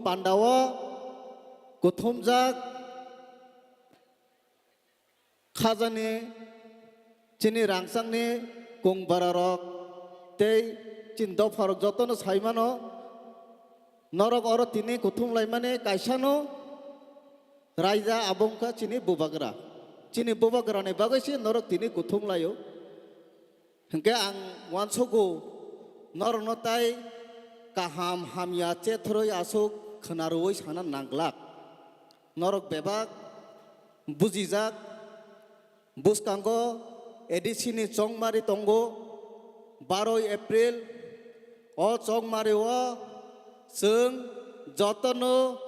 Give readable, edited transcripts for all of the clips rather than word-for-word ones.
Pandawa Kuthumjak Khazani Chini Rangsangni Kung Bararok Tei Chindo Farok Jotono Saimano Norok Oro Tini Kuthum Laimane Kaisano Raija Abongka Chini Bubagra Chini Bubagra ne Bagashi Norok Tini Kuthum Layo Hengke ang Wansogo Noronotai Kaham Hamya Cethroi Asuk Khanaroi Sanan Nanglak Norok Bebak Bujijak Buskango Edisini Chongmari Tongo 12 April O Chongmari O Sung Jotono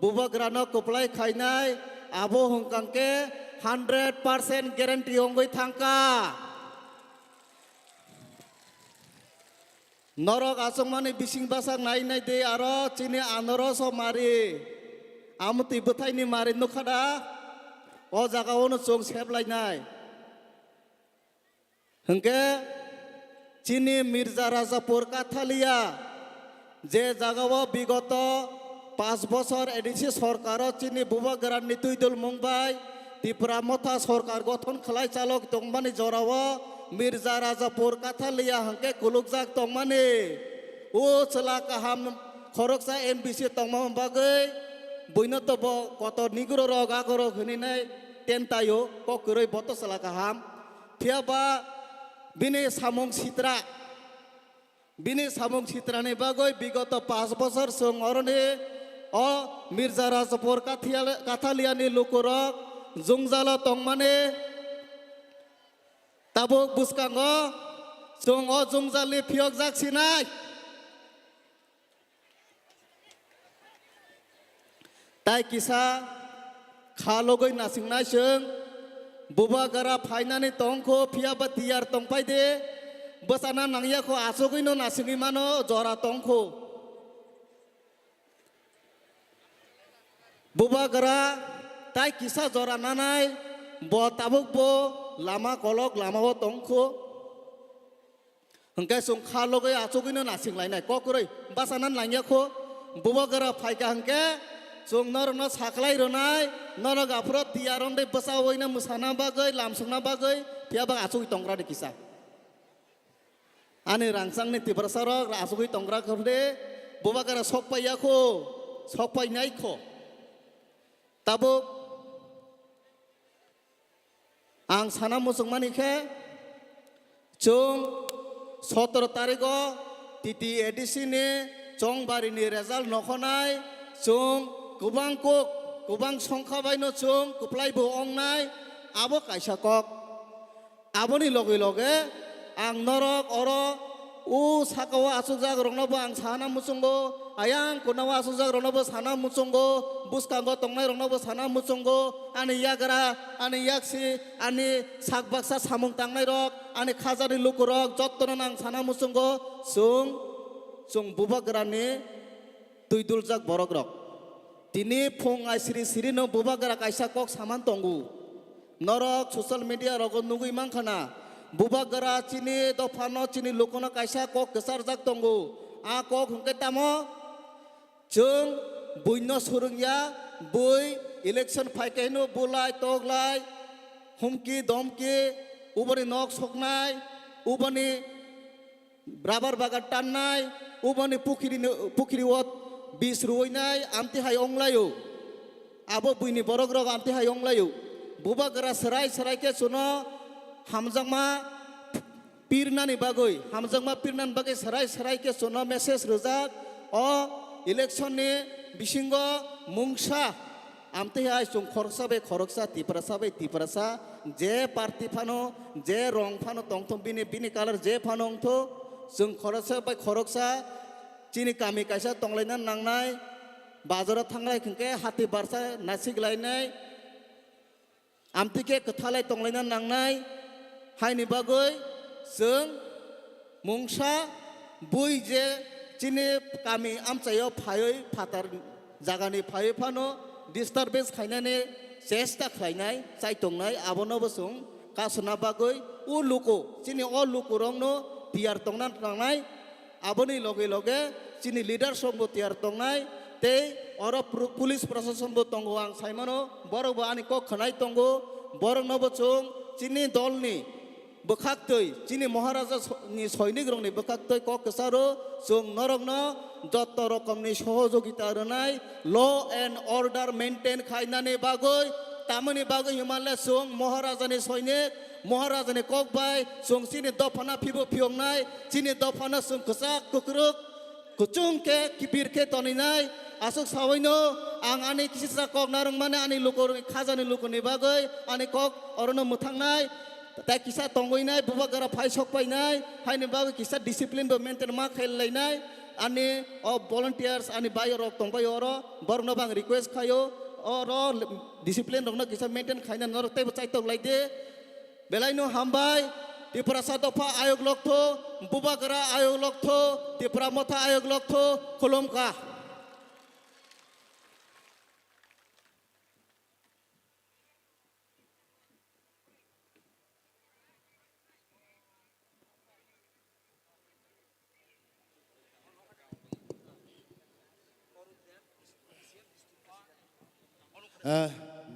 Bubagrano Kuplai Khainai Abo Hungkangke 100% guarantee Hongoi Thangka Norok Asongmani Bising Basak Nai Nai De Aro Chini Anoroso Mari Amuti Butaini Mari Nukhada O Jagaono Chong Seblai Nai Hengke Chini Mirza Rajapur Kathalia Je Jagawa Bigoto 5 বছর ADC সরকার চিনি বুবাগ্রান নিতুইদুল মুম্বাই ত্রিপুরা মথা সরকার গঠন খালাই চালক তংমানি জরাও মির্জা রাজাপুর কাথালিয়া হাঙ্কে কুলুকজাক তংমানি ও চলা কাহাম খরকসা NBC তংমাম বাগৈ বইনতব কত নিগুর রগ আগর হনিনাই টেনতায়ো ককরই বত চলা কাহাম থিয়াবা বিনি সামং সিত্রা Bini samung sitrane bagoy bigoto 5 বছর sung orone o Mirza Rajapur Kathaliani lukurok jungjala tongmane tabuk buskango sung o jungjali phiok jak sinai tai kisa khalogoi nasingnai sung bubagara phainani tongkho phiaba tiyar tongpai de Basana nangya ko asogoi no nasingi mano jora tongko Bubagara tai kisa jora nanai bo tabuk bo lama kolok lama ho tongko hengkai sung khalogoi asogoi no nasing lainai kokoroi basana nangya ko Bubagara phaika hengke sung norno saklai ronai noro gafro tiaron de basawoi na musana bagai lamsungna bagai tiaba asogoi tongra de kisa Ani rangsang ni tibrasarok asugui tongra khorde bubagara sokpaiya ko sokpai nai ko tabuk ang sana musungmani khe chung 17 tariko titi edisi ni chongbari ni result nokhonai chung kubang kok kubang songkhabai no chung kuplai bo ongnai abo kaisa kok aboni loge loge ang norok oro u sakawa asujak rongnobo ang sana musunggo ayang kunawa asujak rongnobo sana musunggo buskango tongnai rongnobo sana musunggo ani yagra ani yaksi ani sakbaksa samung tangnai rok ani khajari lukurok jottono nang sana musunggo sung bubagrani tuiduljak borok rok tini phong ai siri siri no bubagra kaisa kok saman tongu norok social media rogon nugui mangkhana Bubagara chini dofano chini lokona kaisa kok kesar jak tongo a kok hungke tamo chung buino surungya bui election phaikeno bulai toglai humki domki ubani nok soknai ubani rabar bagar tannai ubani pukhiri wot bis ruinai amti hai onglayo abo buini borogrog amti hai onglayo Bubagara serai ke suno Hamjangma Pirnani Bagoi Hamjangma Pirnan Bagai Sarai ke sono message rojak o election ni bisingo mungsa amte hai sung khoroksa tiprasa je party phano je rong phano tongthom bini color je phano ongtho sung khoroksa chini kami kaisa tonglainan nangnai bazara thangnai khingke hati barsa nasik lainai amtike kathalai tonglainan nangnai Haini bagoy sung mungsa bui je chini kami amchayo phayoi phatar jagani phayoi phano disturbance khainane chesta khlainai chaitongnai abono bosung kasuna bagoy u luko chini o luko rongno tiar tongnan tangnai aboni loge loge chini leader songbo tiar tongnai te oro police prosecution bo tongo ang saimano borok bo ani kok khanai tongo borok no bo chung chini dol ni bokhaktoi chini maharaja ni সৈনিক rong ni bokhaktoi kok kesaro chung norok no joto rokom ni sohojogita ronai law and order maintain khainani bagoi tamani bagoi himalaya chung maharaja ni সৈনিক maharaja ni kok bai chung chini dofana phibo phiongnai chini dofana chung ksak kukruk kuchung ke kibir ke toninai asuk sawaino ang ani kisisa kok narong mane ani lukor khajani lukoni bagoi ani kok orono muthangnai ta kisa tongoinai bubagara phai sokpainai haini bagoi kisa discipline bo maintain ma khaillainai ani of volunteers ani bayo rok tongbai oro borno bang request khayo oro discipline rokno kisa maintain khaina norok tei chai tong laide belaino hambai Tripura Sadopa Ayog Lokto, Bubagara Ayog Lokto, Tripura Mota Ayog Lokto, Kolomka.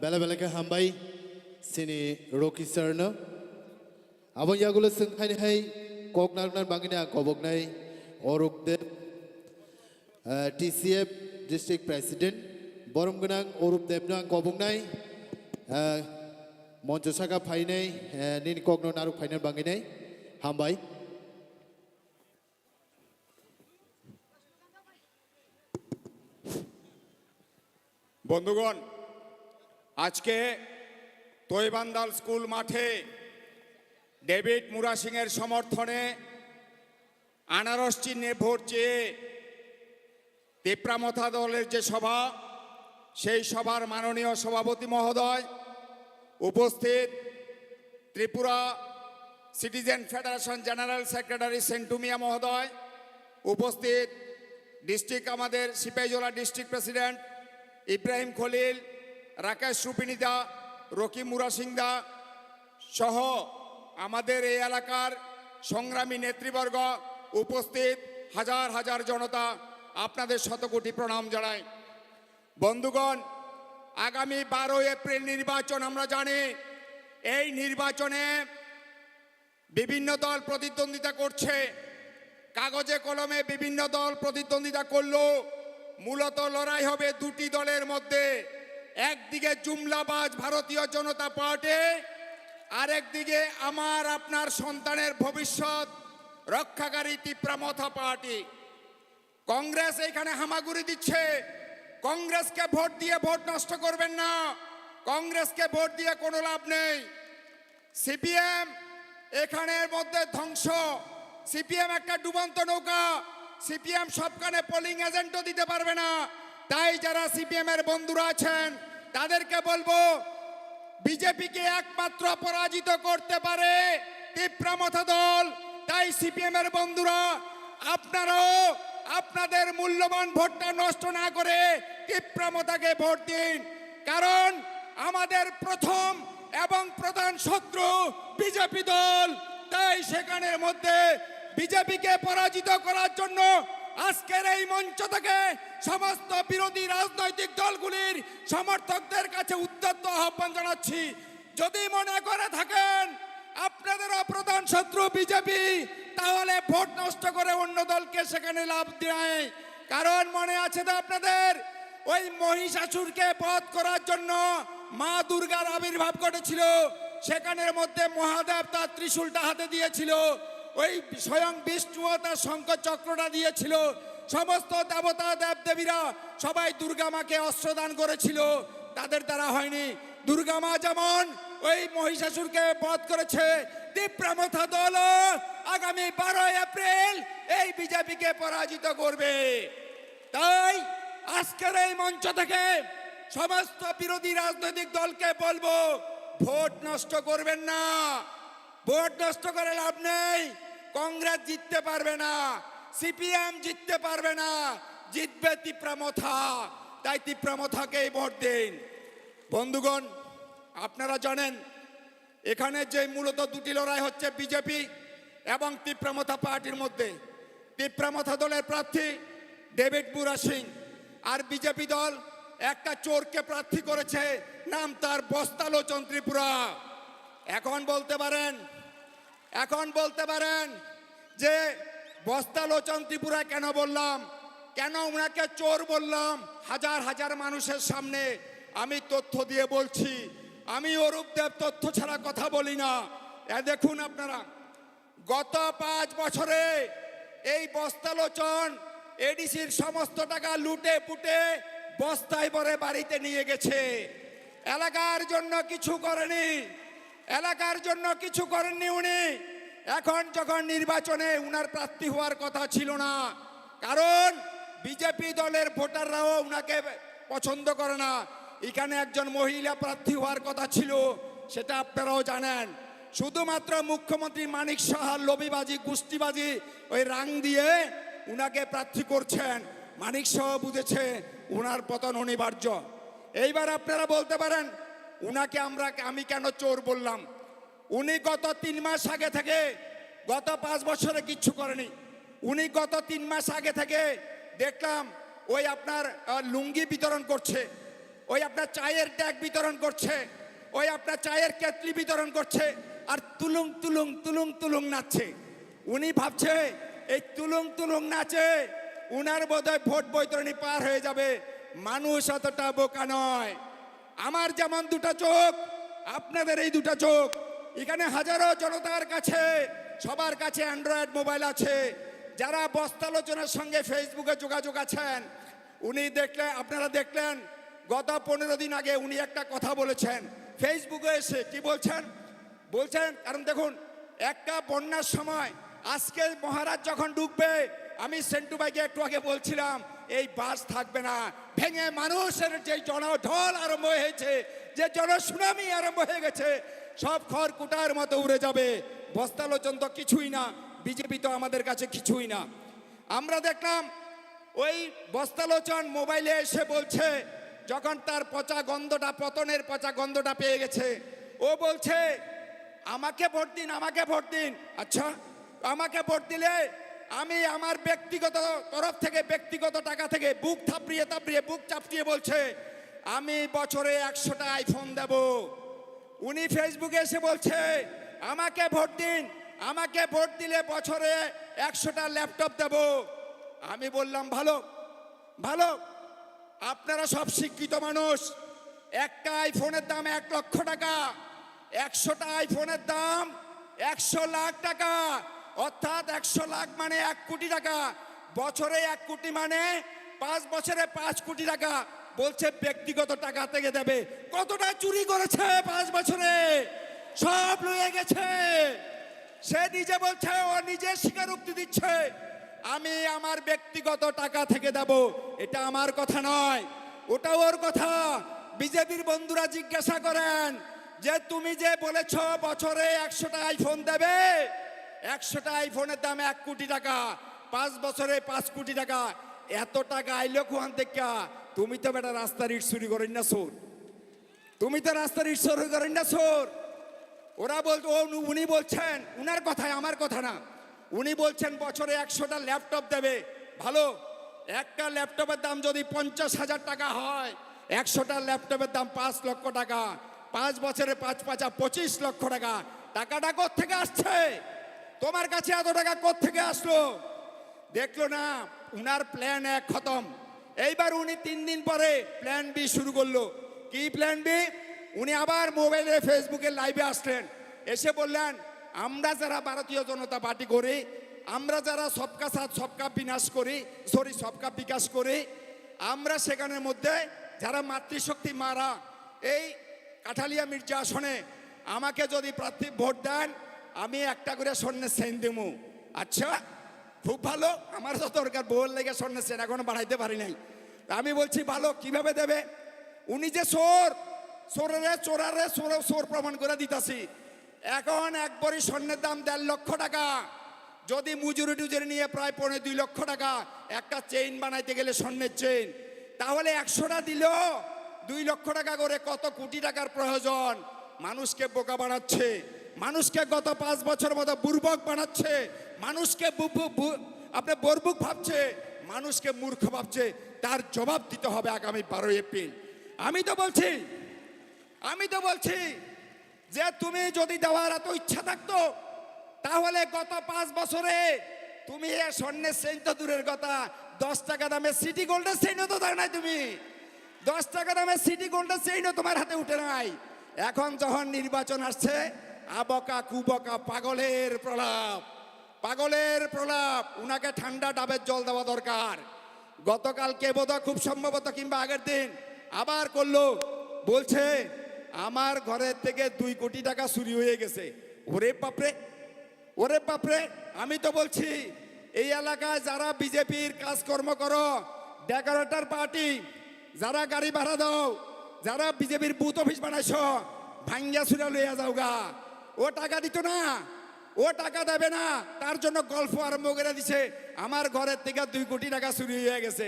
Bela bela ke hambai sini Rocky Sarna. Abang yagulo sengkai ni hai kok narnan bangina kobok nai oruk de TCF District President Borom Gunang Orup Debnang kobok nai Monjosaka phai nai nin kok no naruk phai nan bangina hambai বন্ধুগণ আজকে তৈবান্দাল school মাঠে David Mura Singh এর সমর্থনে আনারস চিহ্নে vote চেয়ে তিপ্রামথা দলের যে সভা সেই সভার মাননীয় সভাপতি মহোদয় উপস্থিত Tripura citizen federation general secretary Sentu Mia মহোদয় উপস্থিত ডিস্ট্রিক্ট আমাদের সিপাহীজলা ডিস্ট্রিক্ট প্রেসিডেন্ট ইব্রাহিম খলিল রাকেশ সুপিনিদা রকি মুরা সিং দা সহ আমাদের এই এলাকার সংগ্রামী নেতৃবর্গ উপস্থিত হাজার হাজার জনতা আপনাদের শতকোটি প্রণাম জানাই বন্ধুগণ আগামী 12 এপ্রিল নির্বাচন আমরা জানি এই নির্বাচনে বিভিন্ন দল প্রতিদ্বন্দ্বিতা করছে কাগজে কলমে বিভিন্ন দল প্রতিদ্বন্দ্বিতা করলো মূলত লড়াই হবে দুটি দলের মধ্যে একদিকে জুমলাবাজ ভারতীয় জনতা পার্টি আরেকদিকে আমার আপনার সন্তানের ভবিষ্যৎ রক্ষাকারী তিপ্রামথা পার্টি কংগ্রেস এখানে হামাগুড়ি দিচ্ছে কংগ্রেসকে ভোট দিয়ে ভোট নষ্ট করবেন না কংগ্রেসকে ভোট দিয়ে কোনো লাভ নেই সিপিএম এখানের মধ্যে ধ্বংস সিপিএম একটা ডুবন্ত নৌকা সিপিএম সবখানে পোলিং এজেন্টও দিতে পারবে না তাই যারা সিপিএম এর বন্ধুরা আছেন তাদেরকে বলবো বিজেপিকে একমাত্র পরাজিত করতে পারে তিপ্রামথা দল তাই সিপিএম এর বন্ধুরা আপনারাও আপনাদের মূল্যবান ভোটটা নষ্ট না করে তিপ্রামথাকে ভোট দিন কারণ আমাদের প্রথম এবং প্রধান শত্রু বিজেপি দল তাই সেখানের মধ্যে বিজেপিকে পরাজিত করার জন্য আজকের এই মঞ্চ থেকে সমস্ত বিরোধী রাজনৈতিক দলগুলির সমর্থকদের কাছে উদ্যত আহ্বান জানাচ্ছি যদি মনে করে থাকেন আপনাদেরও প্রধান শত্রু বিজেপি তাহলে ভোট নষ্ট করে অন্য দলকে সেখানে লাভ দেয় কারণ মনে আছে তো আপনাদের ওই মহিষাসুরকে বধ করার জন্য মা দুর্গার আবির্ভাব ঘটেছিল সেখানের মধ্যে মহাদেব তার ত্রিশূলটা হাতে দিয়েছিল ওই স্বয়ং বিষ্ণুও তার শঙ্খ চক্রটা দিয়েছিল সমস্ত দেবতা দেবদেবীরা সবাই দুর্গা মাকে অস্ত্রদান করেছিল তাদের দ্বারা হয়নি দুর্গা মা যেমন ওই মহিষাসুরকে বধ করেছে তিপ্রামথা দল আগামী 12 এপ্রিল এই বিজেপিকে পরাজিত করবে তাই আজকের এই মঞ্চ থেকে সমস্ত বিরোধী রাজনৈতিক দলকে বলবো ভোট নষ্ট করবেন না ভোট নষ্ট করে লাভ নেই কংগ্রেস জিততে পারবে না সিপিএম জিততে পারবে না জিতবে তিপ্রামথা তাই তিপ্রামথাকেই ভোট দিন বন্ধুগণ আপনারা জানেন এখানে যে মূলত দুটি লড়াই হচ্ছে বিজেপি এবং তিপ্রামথা পার্টির মধ্যে তিপ্রামথা দলের প্রার্থী ডেভিড মুরা সিং আর বিজেপি দল একটা চোরকে প্রার্থী করেছে, নাম তার বস্তালোচন ত্রিপুরা। এখন বলতে পারেন যে বস্তালোচন ত্রিপুরা কেন বললাম, কেন ওনাকে চোর বললাম হাজার হাজার মানুষের সামনে। আমি তথ্য দিয়ে বলছি, আমি অরূপ দেব তথ্য ছাড়া কথা বলি না। দেখুন আপনারা, গত 5 বছরে এই বস্তালোচন এডিসির সমস্ত টাকা লুটে পুটে বস্তায় ভরে বাড়িতে নিয়ে গেছে। এলাকার জন্য কিছু করেননি উনি। এখন যখন নির্বাচনে উনার প্রার্থী হওয়ার কথা ছিল না, কারণ বিজেপি দলের ভোটাররাও উনাকে পছন্দ করে না। এখানে একজন মহিলা প্রার্থী হওয়ার কথা ছিল, সেটা আপনারাও জানেন। শুধুমাত্র মুখ্যমন্ত্রী মানিক সাহার লবিবাজি গোষ্ঠীবাজি ওই রাং দিয়ে উনাকে প্রার্থী করছেন। মানিক সাহা বুঝেছে উনার পতন অনিবার্য। এইবার আপনারা বলতে পারেন উনাকে আমি কেন চোর বললাম। উনি গত 3 মাস আগে থেকে, গত 5 বছরে কিচ্ছু করেনি। উনি গত 3 মাস আগে থেকে দেখলাম ওই আপনার লুঙ্গি বিতরণ করছে, ওই আপনার চায়ের ট্যাগ বিতরণ করছে, ওই আপনার চায়ের কেটলি বিতরণ করছে, আর তুলুং তুলুং তুলুং তুলুং নাচছে। উনি ভাবছে এই তুলুং তুলুং নাচে উনার বোধহয় ভোট বৈতরণী পার হয়ে যাবে। মানুষ অতটা বোকা নয়। আমার যেমন 2টা চোখ, আপনাদের এই 2টা চোখ। এখানে হাজারো জনতার কাছে, সবার কাছে অ্যান্ড্রয়েড মোবাইল আছে। যারা বস্তালোচনার সঙ্গে ফেসবুকে যোগাযোগ আছেন, আপনারা দেখলেন গত 15 দিন আগে উনি একটা কথা বলেছেন ফেসবুকে এসে। কি বলছেন? কারণ দেখুন, একটা বন্যার সময় আজকে মহারাজ যখন ডুববে, আমি সেন্টু ভাইকে একটু আগে বলছিলাম এই বাস থাকবে না, ভেঙে মানুষের যে জনঢল আরম্ভ হয়েছে, যে জনসুনামি আরম্ভ হয়ে গেছে, সব খড়কুটার মতো উড়ে যাবে। বস্তালোচন তো কিছুই না, বিজেপি তো আমাদের কাছে কিছুই না। আমরা দেখলাম ওই বস্তালোচন মোবাইলে এসে বলছে, যখন তার পচা গন্ধটা, পতনের পচা গন্ধটা পেয়ে গেছে, ও বলছে আমাকে ভোট দিন। আচ্ছা, আমাকে ভোট দিলে আমি আমার ব্যক্তিগত তরফ থেকে, ব্যক্তিগত টাকা থেকে বুক চাপড়িয়ে বলছে আমি বছরে 100টা আইফোন দেব। উনি ফেসবুকে এসে বলছে আমাকে ভোট দিলে বছরে 100টা ল্যাপটপ দেব। আমি বললাম ভালো, আপনারা সব শিক্ষিত মানুষ। একটা আইফোনের দাম 1 লক্ষ টাকা, 100টা আইফোনের দাম 100 লাখ টাকা, অর্থাৎ 100 লাখ মানে 1 কোটি টাকা। বছরে 1 কোটি মানে 5 বছরে 5 কোটি টাকা। বলছে ব্যক্তিগত টাকা থেকে দেবে। কতটা চুরি করেছে 5 বছরে? সব লয়ে গেছে। সে নিজে বলছে, ও নিজে স্বীকারোক্তি দিচ্ছে আমি আমার ব্যক্তিগত টাকা থেকে দেব। এটা আমার কথা নয়, ওটা ওর কথা। বিজেপির বন্ধুরা জিজ্ঞাসা করেন যে তুমি যে বলেছ বছরে 100টা আইফোন দেবে, 100টা আইফোনের দাম 1 কোটি টাকা, 5 বছরে 5 কোটি টাকা, এত টাকা আইলো কোন থেকে? তুমি তো বেটা রাস্তার ইট চুরি করেন না চোর, ওরা উনি বলছেন, উনার কথায় আমার কথা না, উনি বলছেন বছরে 100টা ল্যাপটপ দেবে। ভালো, একটা ল্যাপটপের দাম যদি 50,000 টাকা হয়, 100টা ল্যাপটপের দাম 5 লক্ষ টাকা, 5 বছরে 5 পাঁচা 25 লক্ষ টাকা। টাকাটা কোত্থেকে আসছে? তোমার কাছে এত টাকা কোত্থেকে আসলো? দেখলো না, উনার প্ল্যান 1 খতম। এইবার উনি 3 দিন পরে প্ল্যান বি শুরু করলো। কি প্ল্যান বি? উনি আবার মোবাইলে ফেসবুকে লাইভে আসলেন, এসে বললেন আমরা যারা ভারতীয় জনতা পার্টি করি, আমরা যারা সবকা সাথ সবকা বিকাশ করি, আমরা সেখানের মধ্যে যারা মাতৃশক্তি মারা, এই কাঠালিয়া মির্জা আসনে আমাকে যদি প্রার্থী ভোট দেন, আমি একটা করে স্বর্ণের চেইন দেবো। আচ্ছা, খুব ভালো, আমার তো দরকার বউর লেগে স্বর্ণের চেইন, এখনো বাড়াইতে পারি নাই। আমি বলছি ভালো, কিভাবে দেবে? উনি যে চোর প্রমাণ করে দিতাছি। এখন 1 ভরি স্বর্ণের দাম 1.5 লক্ষ টাকা, যদি মজুরি নিয়ে প্রায় 2.5 লক্ষ টাকা একটা চেইন বানাইতে গেলে, স্বর্ণের চেইন, তাহলে 100টা দিল 2 লক্ষ টাকা করে, কত কোটি টাকার প্রয়োজন? মানুষকে বোকা বানাচ্ছে, মানুষকে গত 5 বছর মতো বুর্বক বানাচ্ছে, মানুষকে আপনি বর্বুক ভাবছে, মানুষকে মূর্খ ভাবছে। তার জবাব দিতে হবে আগামী 12 এপ্রিল। আমি তো বলছি যে তুমি যদি দেওয়ার এত ইচ্ছা থাকতো তাহলে গত 5 বছরে তুমি এ স্বর্ণের চেইন তো দূরের কথা, 10 টাকা দামের সিটি গোল্ডের চেইনও তো দাও নাই তুমি। 10 টাকা দামের সিটি গোল্ডের চেইনও তোমার হাতে উঠে নাই। এখন যখন নির্বাচন আসছে, আবকা কুবকা পাগলের প্রলাপ, উনাকে ঠান্ডা ডাবের জল দেওয়া দরকার। গতকালকে বোধহয় খুব সম্ভবত কিংবা আগের দিন আবার করলো, বলছে আমার ঘরের থেকে 2 কোটি টাকা চুরি হয়ে গেছে। ওরে বাপরে, আমি তো বলছি এই এলাকায় যারা বিজেপির কাজকর্ম করো, ডেকোরেটর পার্টি, যারা গাড়ি ভাড়া দাও, যারা বিজেপির বুথ অফিস বানাইছ, ভাঙ্গা ছুরা লইয়া যাও গা। ও টাকা দিত না, ও টাকা দেবে না, তার জন্য গল্প আরম্ভ করে দিছে আমার ঘরের থেকে 2 কোটি টাকা চুরি হয়ে গেছে।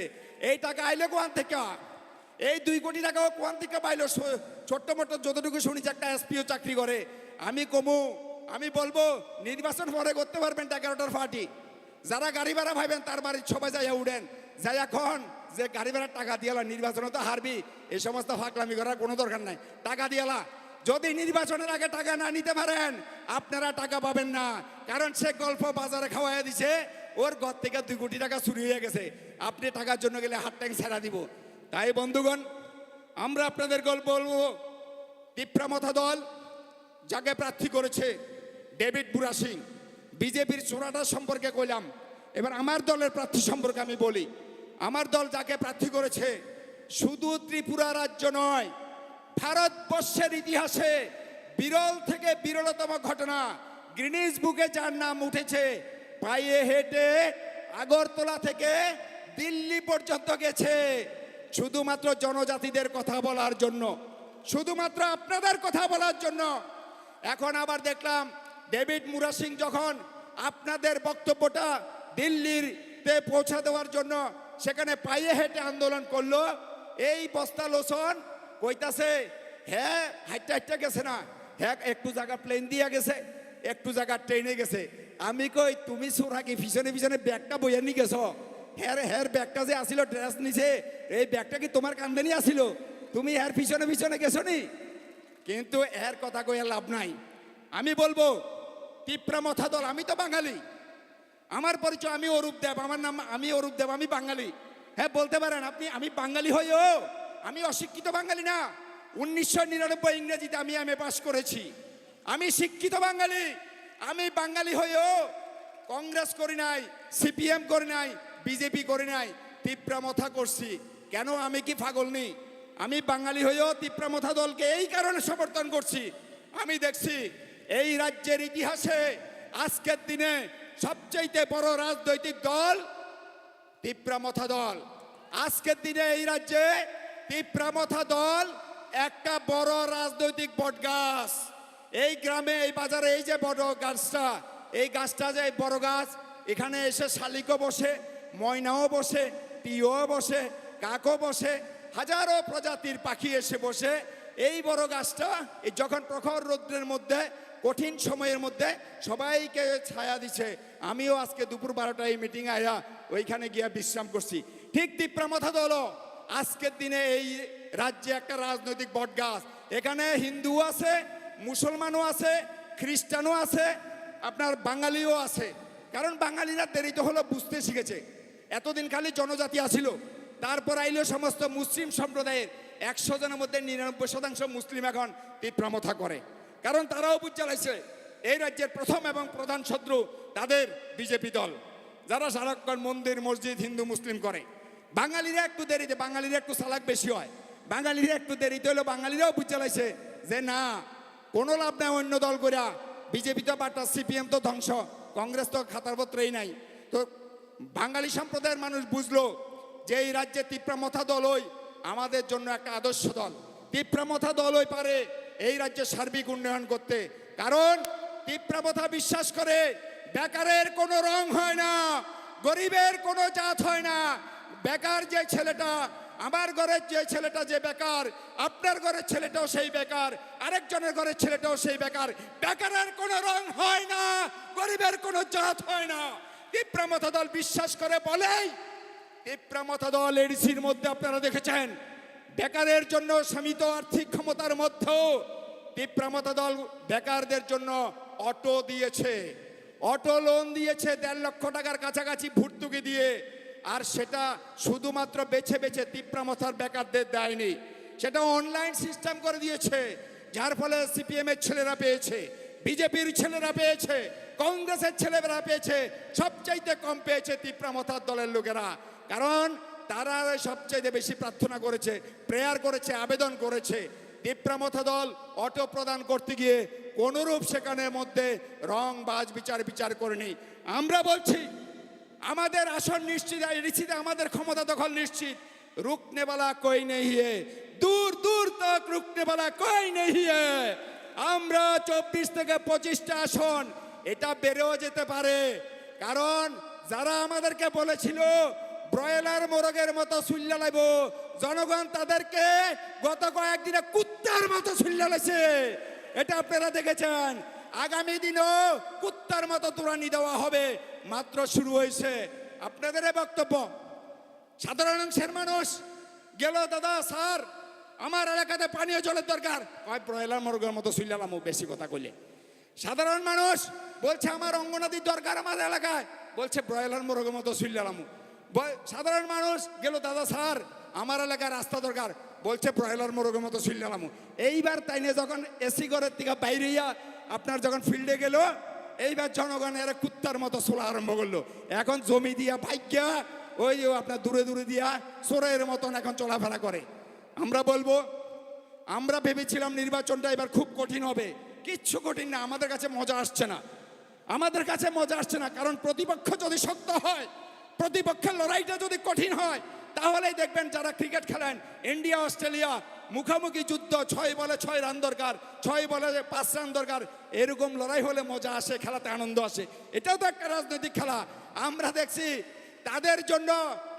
এই টাকা আইলে কোয়ান থেকে? এই 2 কোটি টাকাও কোয়ান থেকে পাইলো? ছোট্ট মোটো যতটুকু শুনেছি একটা এসপিও চাকরি করে। আমি বলবো নির্বাচন পরে করতে পারবেন ডেকোরেটর পার্টি। যারা গাড়ি ভাড়া ভাইবেন তার বাড়ির সবাই যাইয়া উঠেন, যাই এখন যে গাড়ি ভাড়ার টাকা দিয়ালা, নির্বাচনে তো হারবি, এই সমস্ত ফাঁকলামি করার কোনো দরকার নাই। টাকা দিয়ালা, যদি নির্বাচনের আগে টাকা না নিতে পারেন আপনারা টাকা পাবেন না। কারণ সে গল্প বাজারে খাওয়াইয়া দিছে, ওর ঘর থেকে 2 কোটি টাকা চুরি হয়ে গেছে। আপনি টাকার জন্য গেলে হাত ট্যাং ছেড়া দিব। তাই বন্ধুগণ, আমরা আপনাদের গল্প বলবো, তিপ্রামথা দল যাকে প্রার্থী করেছে ডেভিড বুরা সিং, বিজেপির চোরাটা সম্পর্কে কইলাম। এবার আমার দলের প্রার্থী সম্পর্কে আমি বলি। আমার দল যাকে প্রার্থী করেছে, শুধু ত্রিপুরা রাজ্য নয়, ভারতবর্ষের ইতিহাসে বিরল থেকে বিরলতম ঘটনা, গ্রিনিজ বুকে যার নাম উঠেছে। পায়ে হেঁটে আগরতলা থেকে দিল্লি পর্যন্ত গেছে শুধুমাত্র জনজাতিদের কথা বলার জন্য, শুধুমাত্র আপনাদের কথা বলার জন্য। এখন আবার দেখলাম ডেভিড মুরা সিং যখন আপনাদের বক্তব্যটা দিল্লিতে পৌঁছা দেওয়ার জন্য সেখানে পায়ে হেঁটে আন্দোলন করলো, এই বস্তা লোচন কইতাছে হ্যাঁ হাইটে গেছে না, হ্যাঁ একটু জায়গা প্লেন দিয়ে গেছে, একটু জায়গা ট্রেনে গেছে। আমি কই তুমি সোরাকি পিছনে ব্যাগটা বইয়া নিয়ে গেছো? হ্যার ব্যাগটা যে আসিল ড্রেস নিছে, এই ব্যাগটা কি তোমার কান্দে আসিল? তুমি এর পিছনে গেছো নি? কিন্তু এর কথা কইয়া লাভ নাই। আমি বলবো তিপ্রামথা দল, আমি তো বাঙালি, আমার পরিচয় আমি অরূপ দেব, আমার নাম আমি অরূপ দেব, আমি বাঙালি। হ্যাঁ বলতে পারেন আপনি আমি বাঙালি হইও, আমি অশিক্ষিত বাঙালি না। 1999 ইংরেজিতে আমি এমএ পাস করেছি, আমি শিক্ষিত বাঙালি। আমি বাঙালি হইও কংগ্রেস করি নাই, সিপিএম করি নাই, বিজেপি করি নাই, তিপ্রামথা করছি। কেন? আমি কি পাগল নি? আমি বাঙালি হইও তিপ্রামথা দলকে এই কারণে সমর্থন করছি। আমি দেখছি এই রাজ্যের ইতিহাসে আজকের দিনে সবচেয়ে বড় রাজনৈতিক দল তিপ্রামথা দল। আজকের দিনে এই রাজ্যে তিপ্রামথা দল একটা বড় রাজনৈতিক বটগাছ। এই গ্রামে এই বাজারে এই যে বড় গাছটা, এই গাছটা যে বড় গাছ, এখানে এসে শালিকও বসে, ময়নাও বসে, টিও বসে, কাকও বসে, হাজারো প্রজাতির পাখি এসে বসে। এই বড় গাছটা এই যখন প্রখর রৌদ্রের মধ্যে কঠিন সময়ের মধ্যে সবাইকে ছায়া দিছে। আমিও আজকে দুপুর 12টায় এই মিটিং আয়া ওইখানে গিয়া বিশ্রাম করছি। ঠিক তিপ্রামথা দল আজকের দিনে এই রাজ্যে একটা রাজনৈতিক বটগাছ। এখানে হিন্দু আছে, মুসলমানও আছে, খ্রিস্টানও আছে, আপনার বাঙালিও আছে। কারণ বাঙালিরা দেরিতে হলো বুঝতে শিখেছে। এতদিন খালি জনজাতি আসিল, তারপর আইলো সমস্ত মুসলিম সম্প্রদায়ের 100 জনের মধ্যে 99% মুসলিম এখন তিপ্রামথা করে। কারণ তারাও বুঝ চালাইছে এই রাজ্যের প্রথম এবং প্রধান শত্রু তাদের বিজেপি দল, যারা সারাক্ষণ মন্দির মসজিদ হিন্দু মুসলিম করে। বাঙালিরা একটু দেরিতে, বাঙালিরা একটু চালাক বেশি হয়, বাঙালিরা একটু দেরিতে হলো বাঙালিরাও বুঝ চালাইছে যে না কোনো লাভ নাই অন্য দল করিয়া, বিজেপি তো বাটা, সিপিএম তো ধ্বংস, কংগ্রেস তো খাতার পত্রেই নাই। তো বাঙালি সম্প্রদায়ের মানুষ বুঝলো যে এই রাজ্যে তিপ্রামথা দলই আমাদের জন্য একটা আদর্শ দল। তিপ্রামথা দলই পারে এই রাজ্যের সার্বিক উন্নয়ন করতে। কারণ তিপ্রামথা বিশ্বাস করে বেকারের কোনো রং হয় না, গরিবের কোনো জাত হয় না। বেকার যে ছেলেটা, আমার ঘরের যে ছেলেটা যে বেকার, আপনার ঘরের ছেলেটাও সেই বেকার, আরেকজনের ঘরের ছেলেটাও সেই বেকার। বেকারের কোনো রং হয় না, গরিবের কোনো জাত হয় না। তিপ্রামথা দল বিশ্বাস করে বলেই তীব্রমথা দল এডিসির মধ্যে আপনারা দেখেছেন বেকারের জন্য সীমিত আর্থিক ক্ষমতার মধ্যেও তীব্রমথা দল বেকারদের জন্য অটো দিয়েছে, অটো লোন দিয়েছে 1.5 লক্ষ টাকার কাছাকাছি ভর্তুকি দিয়ে। আর সেটা শুধুমাত্র বেছে বেছে তীব্রমথার বেকারদের দেয়নি, সেটা অনলাইন সিস্টেম করে দিয়েছে, যার ফলে সিপিএম এর ছেলেরা পেয়েছে, বিজেপির ছেলেরা পেয়েছে, কংগ্রেসের ছেলেরা পেয়েছে, সবচাইতে কম পেয়েছে তীব্রমথার দলের লোকেরা। কারণ তারা সবচাইতে বেশি প্রার্থনা করেছে, প্রেয়ার করেছে, আবেদন করেছে। তীব্রমথা দল অটো প্রদান করতে গিয়ে কোনরূপ সেখানের মধ্যে রং বাজ বিচার করেনি। আমরা বলছি আমাদের আসন নিশ্চিত, নিশ্চিত আমাদের ক্ষমতা দখল নিশ্চিত। रुकने वाला कोई नहीं है, दूर दूर तक रुकने वाला कोई नहीं है। আমরা 24 থেকে 25টা আসন এটা বেড়েও যেতে পারে। কারণ যারা আমাদেরকে বলেছিল ব্রয়লার মোরগের মতো সুল্লা লাইব, জনগণ তাদেরকে গত কয়েকদিনে কুত্তার মতো সুল্লা লাইছে, এটা আপনারা দেখেছেন। আগামী দিনও কুত্তার মতো তুরানি দেওয়া হবে, মাত্র শুরু হয়েছে। আপনাদের বক্তব্য সাধারণ অংশের মানুষ গেল, দাদা স্যার আমার এলাকাতে পানীয় জলের দরকার, কয় ব্রয়লার মুরগের মতো সুইলালাম, বেশি কথা কইলে। সাধারণ মানুষ বলছে আমার অঙ্গনাদির দরকার আমার এলাকায়, বলছে ব্রয়লার মুরগের মতো সুইলালাম। সাধারণ মানুষ গেল, দাদা স্যার আমার এলাকায় রাস্তা দরকার, বলছে ব্রয়লার মুরগের মতো সুইলালাম। এইবার তাই নিয়ে যখন এসি ঘরের থেকে বাইরে আপনার যখন ফিল্ডে গেল, এইবার জনগণ এরা কুত্তার মতো চলা আরম্ভ করলো। এখন জমি দিয়া ভাগ্যা ওই আপনার দূরে দূরে দিয়া চোরের মতন এখন চলাফেরা করে। আমরা বলবো, আমরা ভেবেছিলাম নির্বাচনটা এবার খুব কঠিন হবে, কিচ্ছু কঠিন না। আমাদের কাছে মজা আসছে না, আমাদের কাছে মজা আসছে না। কারণ প্রতিপক্ষ যদি শক্ত হয়, প্রতিপক্ষের লড়াইটা যদি কঠিন হয়, তাহলেই দেখবেন যারা ক্রিকেট খেলেন ইন্ডিয়া অস্ট্রেলিয়া মুখোমুখি যুদ্ধ, 6 বলে 6 রান দরকার, 6 বলে 5 রান দরকার, এরকম লড়াই হলে মজা আসে, খেলাতে আনন্দ আসে। এটাও তো একটা রাজনৈতিক খেলা। আমরা দেখছি তাদের জন্য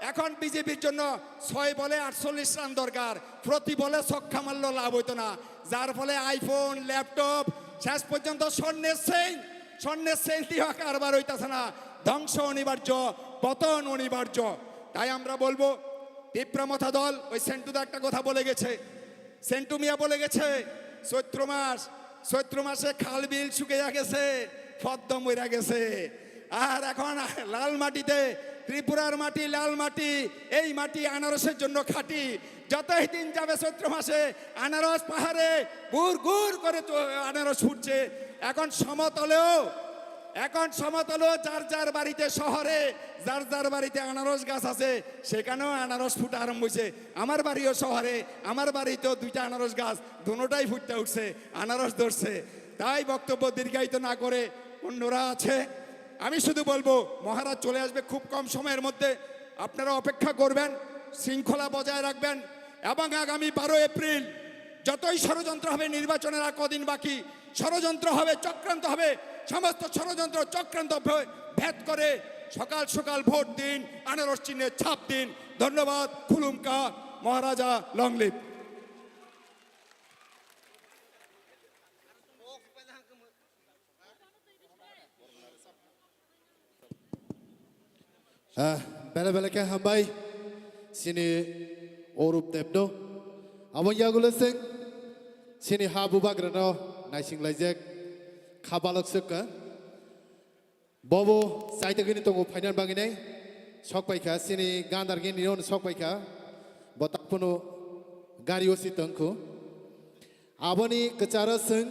এখন বিজেপির জন্য 6 বলে 48 রান দরকার, প্রতি বলে ছক্কা মারলেও লাভ হইতো না, যার ফলে আইফোন ল্যাপটপ শেষ পর্যন্ত স্বর্ণের সেন দিয়ে কারবার হইতেছে না। ধ্বংস অনিবার্য, পতন অনিবার্য। তাই আমরা বলবো তীব্রমথা দল, ওই সেন্টুদা একটা কথা বলে গেছে, সেন্টু মিয়া বলে গেছে চৈত্র মাসে খাল বিল শুকিয়ে গেছে, পদ্ম মরে গেছে। আর এখন লাল মাটিতে, ত্রিপুরার মাটি লাল মাটি, এই মাটি আনারসের জন্য খাঁটি। যতই দিন যাবে চৈত্র মাসে আনারস পাহাড়ে গুড় গুড় করে আনারস ফুটছে। এখন সমতলেও যার যার বাড়িতে, শহরে যার যার বাড়িতে আনারস গাছ আছে, সেখানেও আনারস ফুটা আরম্ভ হয়েছে। আমার বাড়িও শহরে, আমার বাড়িতেও 2টা আনারস গাছ, দুটোটাই ফুটতে উঠছে, আনারস ধরছে। তাই বক্তব্য দীর্ঘায়িত না করে অন্যরা আছে, আমি শুধু বলবো মহারাজ চলে আসবে খুব কম সময়ের মধ্যে, আপনারা অপেক্ষা করবেন, শৃঙ্খলা বজায় রাখবেন। এবং আগামী 12 এপ্রিল যতই ষড়যন্ত্র হবে, নির্বাচনের আর কদিন বাকি, ষড়যন্ত্র হবে, চক্রান্ত হবে, সমস্ত ষড়যন্ত্র চক্রান্ত ভেদ করে সকাল সকাল ভোট দিন, আনারস চিহ্নে ছাপ দিন। ধন্যবাদ। খুলুমকা মহারাজা, লং লিভ। বেলা বেলাকে হামবাই সিনি অরূপ দেবনো আবং ইয়াগুলো সিং সিনি হা বুবাগ্রানো নাইসিংলাইজেক খাবালক সকা ববো সাইতগিনি তঙ্গো ফাইনাল বাগিনাই সকপাইখা সিনি গান্দারগিনি নিয়ন সকপাইখা বতাকপনো গারিও সিতংखौ আবনি কচারা সিং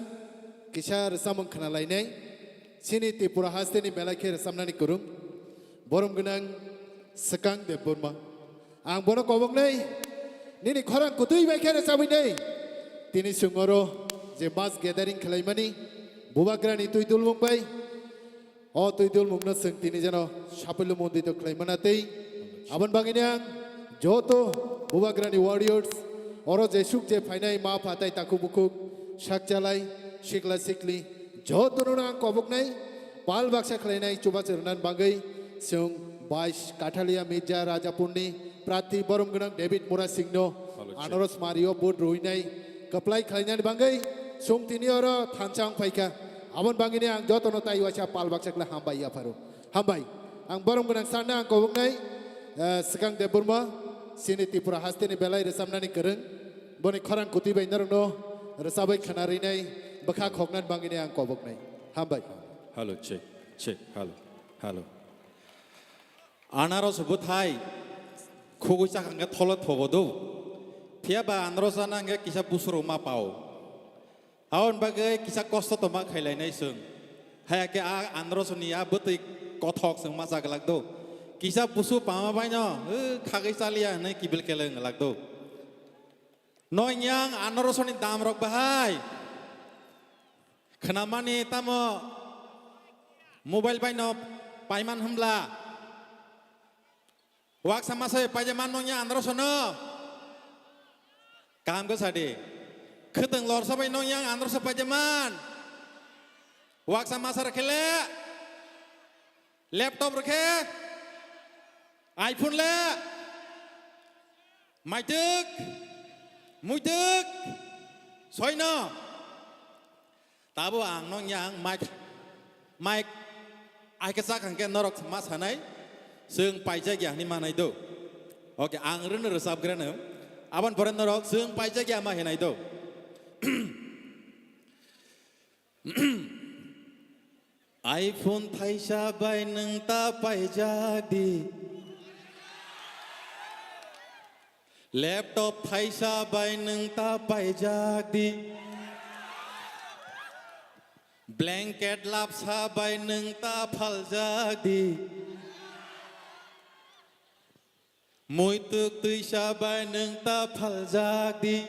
কিসার সামং খানালাইনাই সিনি ত্রিপুরা হাস্তেনি বেলাखे সামনানি করুম Borong genang sekang de Burma. Ang bono kobong nei nini khorang kutui bai khere sabi nei. Tini sungoro je mass gathering khalaimani bubagrani tui dulmung bai. O tui dulmung na seng tini jano sapelu mondito khalaimanatei. Aban banginyang joto bubagrani warriors oro je suk je phainai ma phatai taku bukuk sakjalai sikla sikli joto nang kobong nei pal baksa khalainai chuba churnan bangai Sung Bais Katalia Meja Raja Purni Prati Borong Genang David Mura Singno Anoros Mario Bud Ruinai Keplai Kalian Bangai Sung Tinioro Tancang Paika Abon Bangini Ang Jotono Tai Wacha Pal Baksak La Hambai Yaparu Hambai Ang Borong Genang Sana Ang Kobongai Sekarang Deburma sini Tripura haste ni belai resamna ni kereng boni khorang kuti bai narno resabai khanari nai bakha khoknan bangi ni ang kobok nai hambai Hello, check, check, hello, hello. Anaros buthai, kugusa kanga tholot thogodu. Tiaba anaros ananga kisa busuro ma pau. Aon bagai kisa kosto to ma khailai nai sung. Haya ke a anaros niya buti kothok sung ma sagalak do. Kisa busu pama bai no, khagai salia nai kibil keleng lak do. Noyang anaros ni dam rok bahai. Khnamani tamo Mobile by no paiman humla. Wak sama saya pajaman nonya andro sono. Kam ke sade. Keteng lor sampai nonya andro sa pajaman. Wak sama saya kele. Laptop reke. iPhone le. Maitek. Muitek. Soino. Tabu ang nonya Mike ai cái xác hàng cái nó rọc mát hả này xương bay chơi gì mà này đâu ok ang rừng rồi sắp cái nữa aban foreign nó rọc xương bay chơi gì mà hiện này đâu iPhone thay sa bay nâng ta bay ra đi laptop thay sa bay nâng ta bay ra đi Blanket lap sabai neng ta phal jadi Mui tuk tui sabai neng ta phal jadi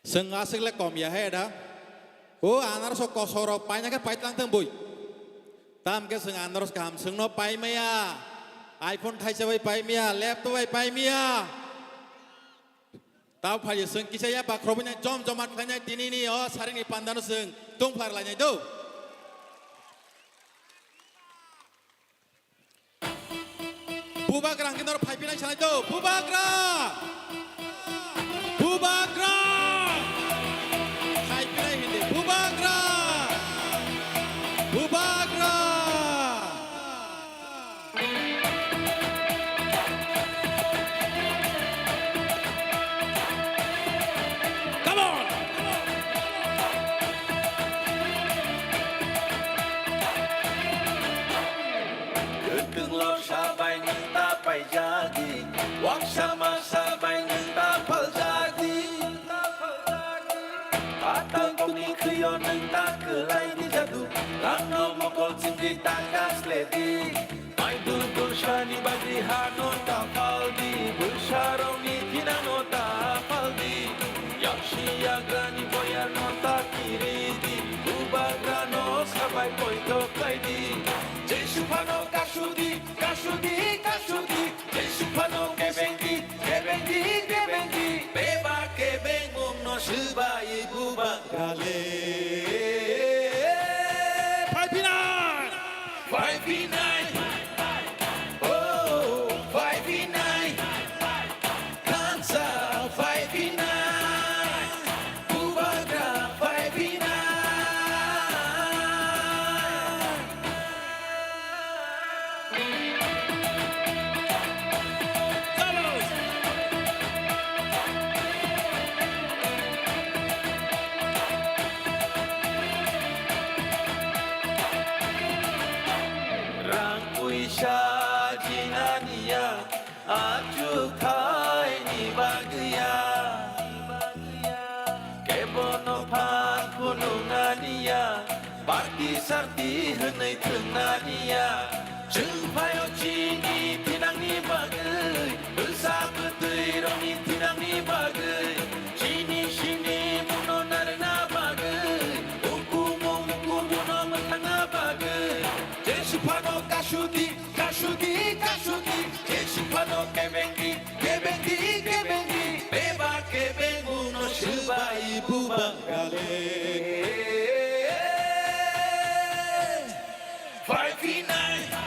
Seng asik le kom ya he da Oh anaros ko kosoro panya kan pait lang teng bui Tam ke seng anaros kam seng no pai maya iPhone thai sabai pai maya laptop pai maya Tahu payah seng kisah ya pak kerobanya jom jomat kanya tini ni oh saring ni pandan seng tung par lainnya itu. Bubagra kita orang pipe naik sana itu Bubagra, Bubagra, pipe naik ini Bubagra, Bubagra. Sabay ng tapay jadi Wag sama sabay ng tapal jadi Patang kong ni kriyon ng takelay di jadu Langno mo kol sindi takas ledi May dudul siya ni badrihano tapal di Bersaraw ni tinano tapal di Yakshi agrani boyano takiri di Ubagrano sabay poito kay di Jesupano kasudi Kasudi, kasudi, Jesupano que bengi, que bengi, que bengi, beba que vengo no suba y buba gale. 5v9, oh 5v9, Kansa 5v9, buba gra 5v9. Isya jinania ajuk thai ni bagya kebono phan punungania parti sarti hanai thunania chung phayo chi ni tinang ni bagai ulsa putui roni tinang ni bagai chini shini muno narna bagai uku muno matanga bagai jesupano kasudi Kasudi, kasudi, Jesupano que bengi, que bengi, que bengi, beba que vengo no suba y buba gale. 5v9.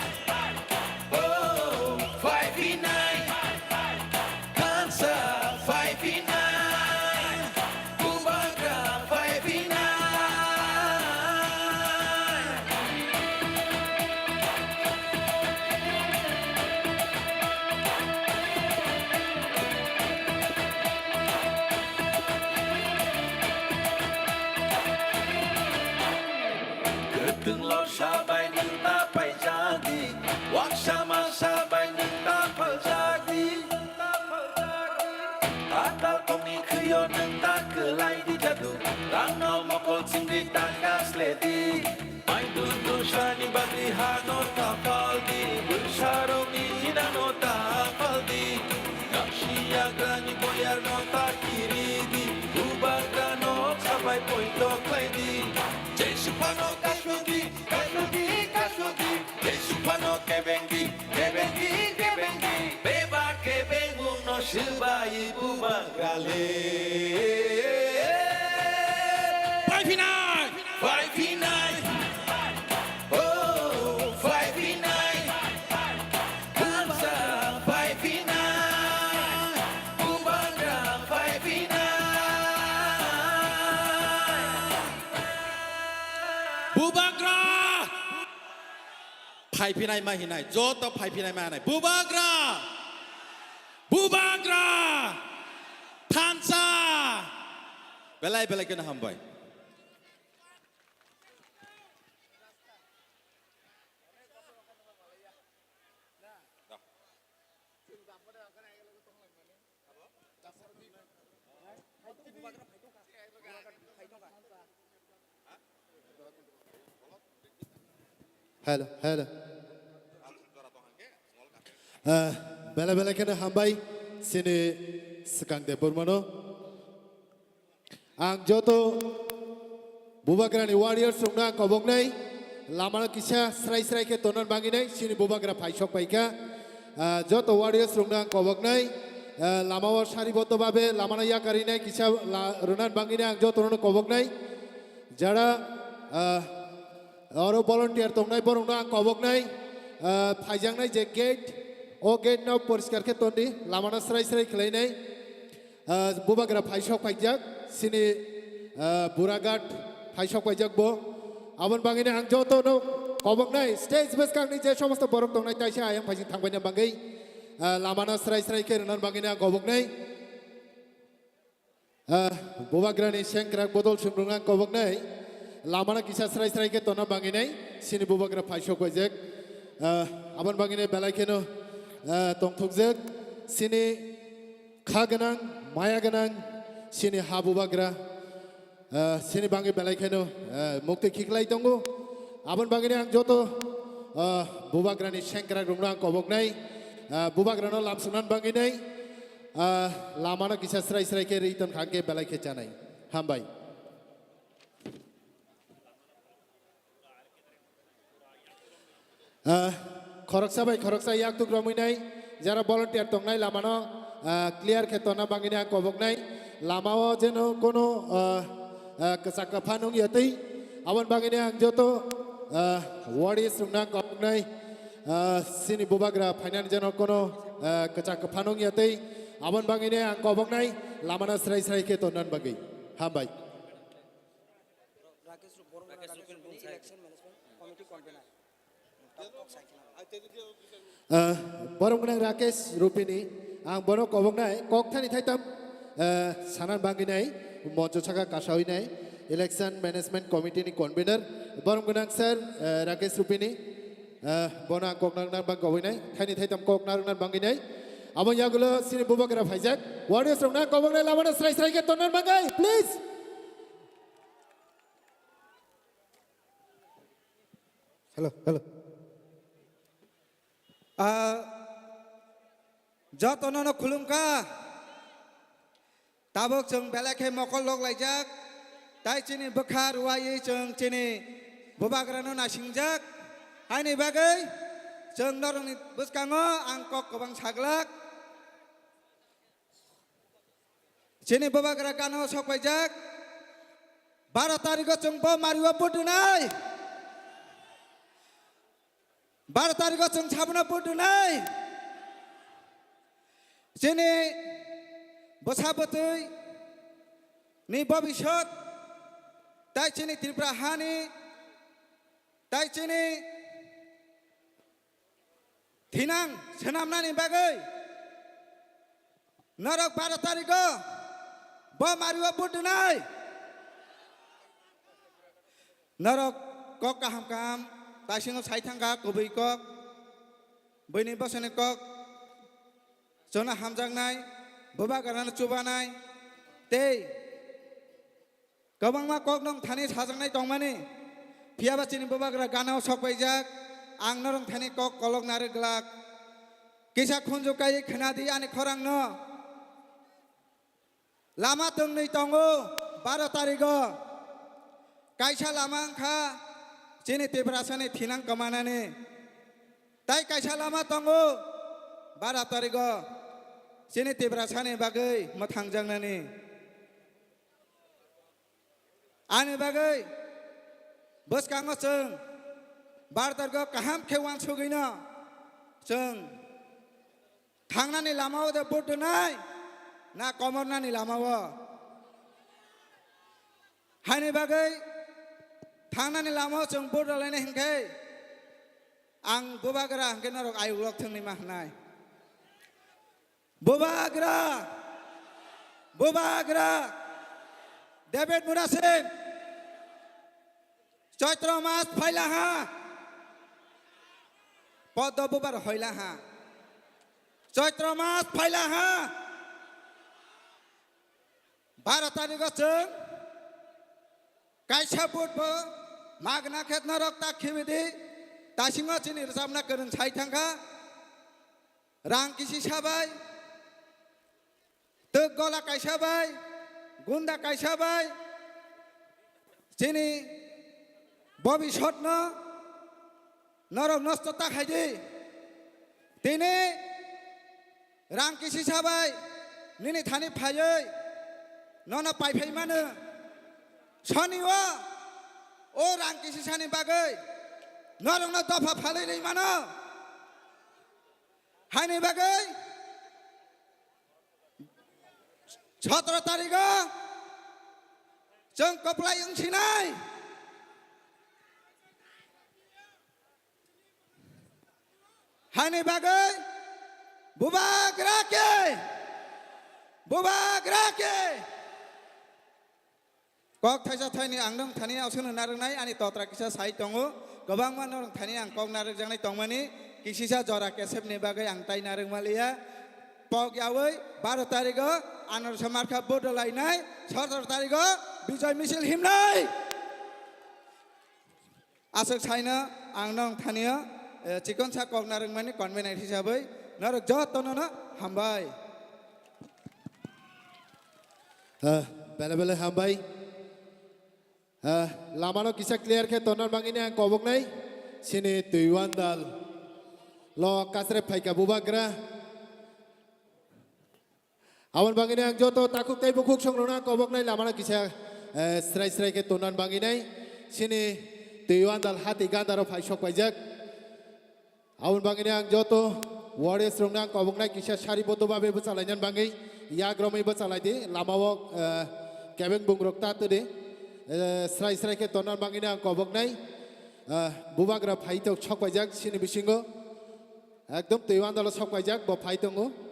Atal kami kuyo nang takelai di jadu Rano mokol singgi takas ledi Mai dundu shani bagi hano tapal di Bersarungi hinano tapal di Nakshia grani boyar no takiri di Ubaga no sabai poito kledi Jesu pano kashogi, kashogi, kashogi Jesu pano kebengi, kebengi, kebengi Beba kebengu no shibai bubagale Vai final! Vai final! Oh, vai final! Dança, vai final! Bubaga, vai final! Bubagra ไผ่พี่นายมาหินไหนโจตไผ่พี่นายมาไหนบูบากราบูบากราทันซาเบลัยกันนะฮัมบอยHello, hello. Bela kena hambai sini sekang de Burmano. Ang joto bubagrani warriors sungna kobong nai lamana kisah serai ke tonan bangi nai sini bubagra paisok paika. Joto warriors sungna kobong nai lamawa sariboto babe lamana ya kari nai kisah runan bangi nai ang joto runan kobong nai. Jara Oro volunteer tongnai borong na kobok nai phajang nai je gate o gate na poriskar ke tondi lamana serai khlai nai bubagra phaisok phaijak sini buragat phaisok phaijak bo abon bangine ang joto no kobok nai stage base kang ni je somosto borok tongnai taisa ayang phajing thangbai na bangai lamana serai ke nan bangine ang kobok nai bubagra ni sengkrak bodol sumrungang kobok nai Lamana kisah serai ke tona banginai sini bubagra paisok wajek aban banginai belai keno tong thukjek sini khaganang maya ganang sini ha bubagra sini bangi belai keno mukti khiklai tongo aban banginai ang joto bubagra ni sengkrak rungrang kobok nai bubagra no lamsunan banginai lamana kisah serai ke riton khangke belai ke chanai hambai Khoroksa yak tu gromui nai jara volunteer tong nai lamano clear khetona bangini ang kobok nai lamao jeno kono kesaka phanung yati awan bangini ang joto wadi sumna kobok nai sini bubagra phainan jeno kono kesaka phanung yati awan bangini ang kobok nai lamana serai khetonan bagi hambai Borong nang Rakesh Rupini ang bono kobong nai kok thani thaitam sanan bangi nai monjo chaka kasawai nai election management committee ni convener borong nang sir Rakesh Rupini bono kok nang bang koboi nai thani thaitam kok nang bangi nai amon yagulo sini bubagra phaijak warriors rong nang kobong nai lamana serai ke tonan bangai please hello Jotono khulumka tabok jeng belakhe mokol lok laijak tai chini bakhar wai jeng chini bubagrano nasingjak haini bagai jeng noroni buskango angkok kobang saglak chini bubagra kano sokwaijak 12 tariko jeng bo mariwa pudunai 12 tariko jeng sabuna pudunai Sini bosabotui ni bobishot tai sini Triprahani tai sini Thinang senamnani bagai Narok 12 tariko bo mariwa pudunai Narok kok kaham kam tai singo saithangka kubui kok bini bosane kok Jona hamjang nai bobagrano chubanai tei gobangma koknong thani sajangnai tongmani phiaba chini bobagra ganao sokpaijak ang norong thani kok kolok nareglak kisa khunju kai khnadi ani khorangno lama tungni tongo 12 tarigo kaisa lama angkha chini tibrasani thinang kamanani tai kaisa lama tongo 12 tarigo chini tibrasani bagai mathangjangnani ani bagai boskango chung bartargo kaham khewang sugina chung thangnani lamao de bodnai na komornani lamao hani bagai thangnani lamao chung bodalaina hingkai ang bobagra hingke narok ayuglok thungni mahnai bobagra David Murasin Chaitra mas phailaha Podo bubar hoilaha Chaitra mas phailaha 12 tarikh chung kaisa budbo magna khet narok ta khibidi tasingo chini rsamna korun chai thangkha rang kisi sabai tuk gola kaisa bai gunda kaisa bai chini Bobby shot no norok nosto ta khaidi tini rang kisi sabai nini thani phayoi nona pai phai manu shaniwa o rang kisi sani bagai norok no dofa phalai rei mano hani bagai 17 tarikh जों कप्लाय ओंथिनाय हानि बागै बुबाग्राके कक थाइसा थाइनि आं नों थानि आवसोनो नारनाय आनि तत्रा किसा साइ दङो गोबां मान नों थानि आं कक नारजांनाय दंमानि किसिसा जरा केसेबनि बागै आं ताइ नारमालिया पक यावै 12 तारिख आनारस मार्का बदलायनाय 17 तारिख बिजय मिছিল हिमनाय आसक साइना आं नों थानिया चिकन सा कक नारमानि कन्वेनाय हिसाबै नरक जतनो न हामबाय बेले हामबाय लामानो किसा क्लियर के तोनर बांगिने आं कबकनाय सिनि तुइवान दाल ल कासरे फाइका बुबाग्रा Awan bangini ang joto takuk tay bukuk songrona kobok nay lamana kisa srai ke tonan bangini sini tuyuan dal hati gandaro paisok pajak awan bangini ang joto warriors songrona kobok nay kisa sari boto babe becalainan bangi ya gromi becalai di lamawok kebeng bungrok tatu di srai ke tonan bangini ang kobok nay bubagra paitok chok pajak sini bisingo ekdom tuyuan dal chok pajak bo paitongo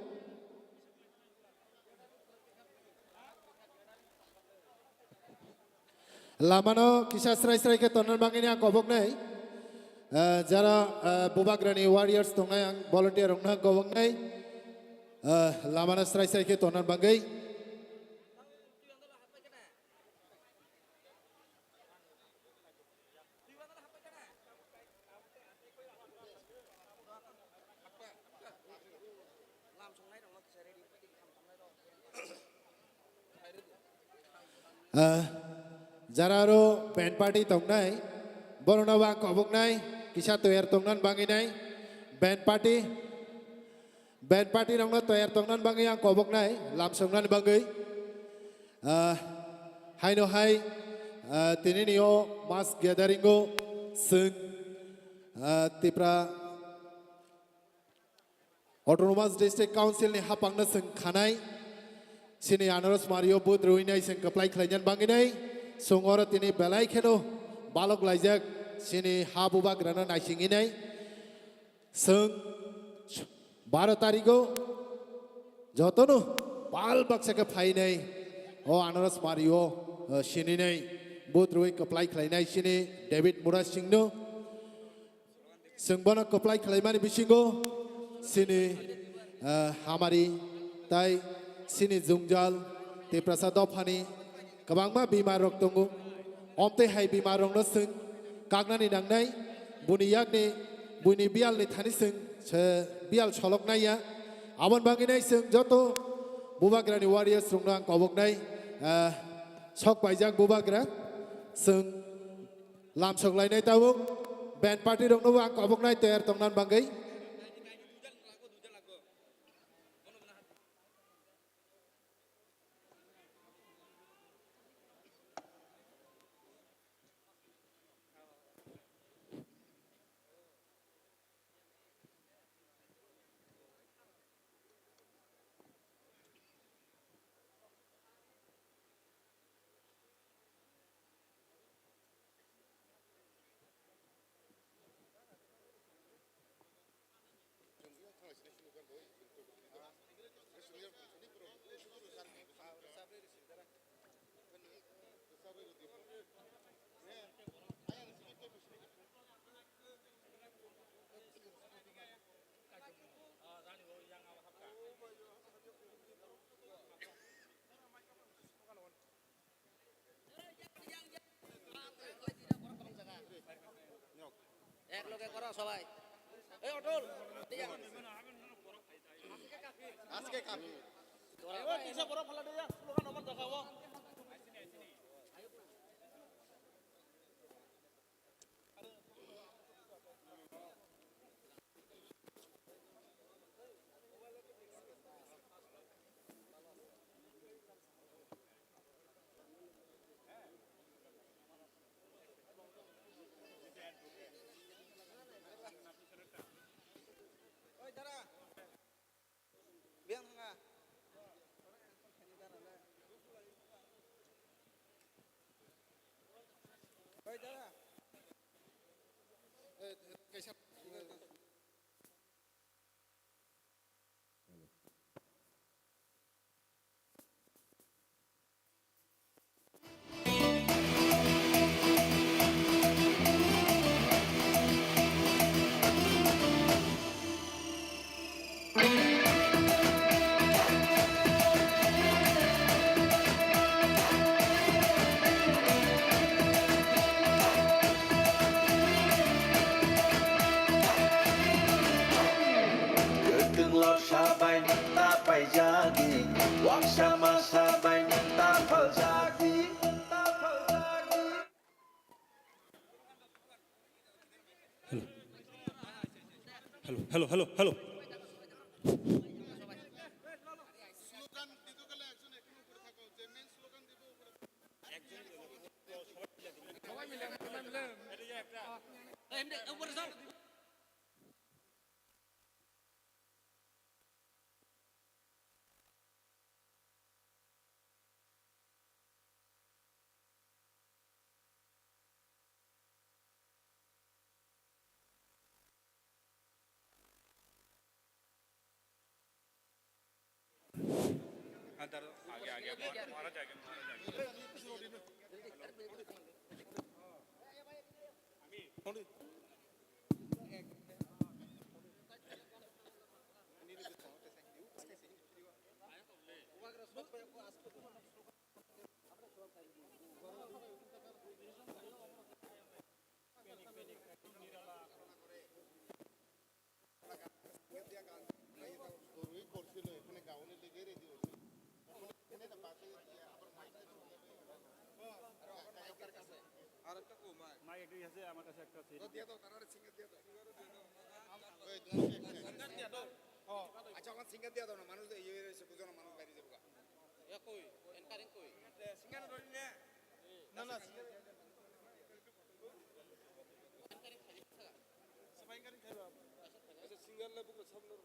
Lamano kisah serai ke tonan bangini ang kobok nai jara bubagrani warriors tongai ang volunteer ongna kobok nai lamano serai ke tonan bangai Jararo band party tongnai borona wa koboknai kisa toyar tongnan banginai band party rongna toyar tongnan bangi ang koboknai lamsongnan bangai haino hai tininio mass gatheringo sung tipra autonomous district council ni hapangna sung khanai sini anaros mario bud ruinai sung kaplai khlainan banginai Songora tini belai keno balok laijak sini habuba grana naisinginai sung 12 tarikh jotono bal baksa ke phainai o anaras mario sini nai bodroi kaplai khlainai sini David Murasingno sungbana kaplai khlaimani bisingo sini hamari tai sini jungjal te prasad dophani kabangma bimar rok tongo omte hai bimar rok no sing kagnani nangnai buni yakni buni bial ni thani sing se bial cholok naya abon banginai sing joto bubagrani warriors rungnang koboknai sok paijak bubagra sing lam sok lainai tabuk band party rok no ang koboknai ter tongnan bangai এক লগে করো সবাই এই অটল আজকে কাকি ওই দাঁড়া বিয়াং থাকা ওই দাঁড়া Kekenglor sabay tapay jagi Wak sama sabay tapal jagi hello, hello, hello. আচ্ছা আমার সিঙ্গার দিয়া দাও না মানুষ ইয়ে হয়েছে বুঝো না মানুষ বাইরে যাবো কই এনকারিং কই সিঙ্গার ধরি না না না সিঙ্গার সিঙ্গার লেবু সব লোক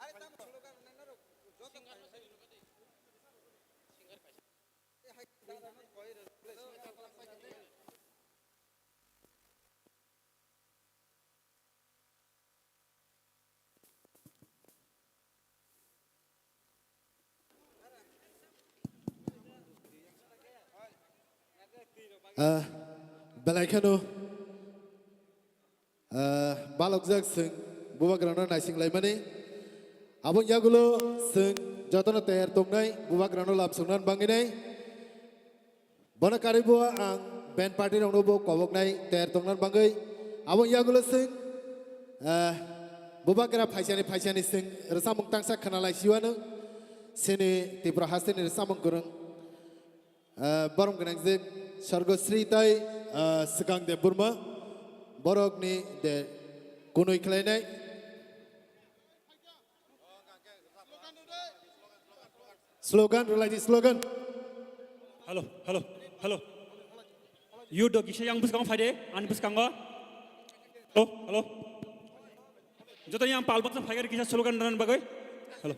আরে তাম স্লোগান না রো যত সিঙ্গার পাইছে এই হাই দাঁড়ানো কই রে बेलायखानो बालक जाग जों बुबाग्रानो नायसिंलायमानि आबुं यागुलो जों जतन तयार दंनाय बुबाग्रानो लाबसंनान बांगिनाय बना कारिबुआ आं बेन पार्टी रावनोबो कबकनाय तयार दंनान बांगै आबुं यागुलो जों बुबाग्रा फाइसानि जों रसामुं तांसा खानालाय सिवानो सेने तिब्रा हास्तेनि रसामुं गोरों बरम गोनां जे सर्गश्री ताई सिगां दे बुरमा बरगनि दे कुनुइ खालायनाय स्लोगान रलायदि slogan Hello, hello, hello. You do kisah yang buskang fade, an buskang go. Hello, hello. Jodoh yang palbat sa fade kisah slogan ran bagai. Hello.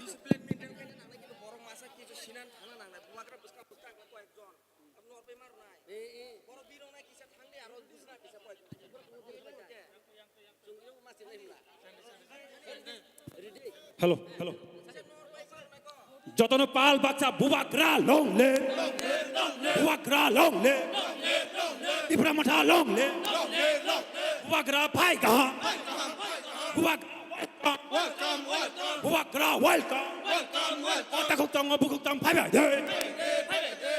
Discipline maintain করে না কিন্তু বড় মাছা কিছু সিনান থানা না না বুলাকরা বুসকা বুসকা কয়েকজন আপনি ওর পেমার নাই এই বড় বীরও না কিসা থাকলে আর বুঝনা কিসা কয়েকজন চুঙ্গিও মাছ লাইলা ready Hello, hello. Jodoh pal baca bubagra long le, bubagra long le, Ibramata long le, bubagra pai ka, bubagra bubagra welcome, otakuk tong bukuk tong pai bai de,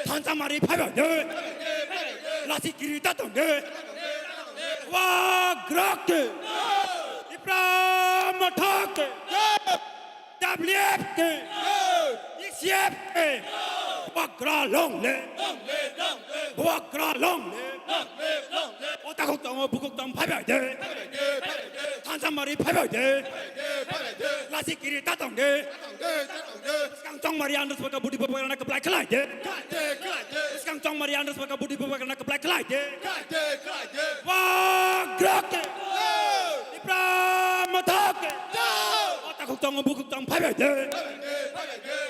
Tansamari pai bai de, lasi kiri tatong de, bubagra ke, Ibramata ke. WFK, ICFK, Bubagra long le, Bubagra long le, otakuk tong bukuk tong pai bai de, Tansamari pai bai de, lasi kiri tatong de, sekarang tong Marianus sebagai budi peperangan ke Black Light de, sekarang tong Marianus sebagai budi peperangan ke Black Light de, Bubagra ke, Ibramata ke. 국정 부국정 파괴돼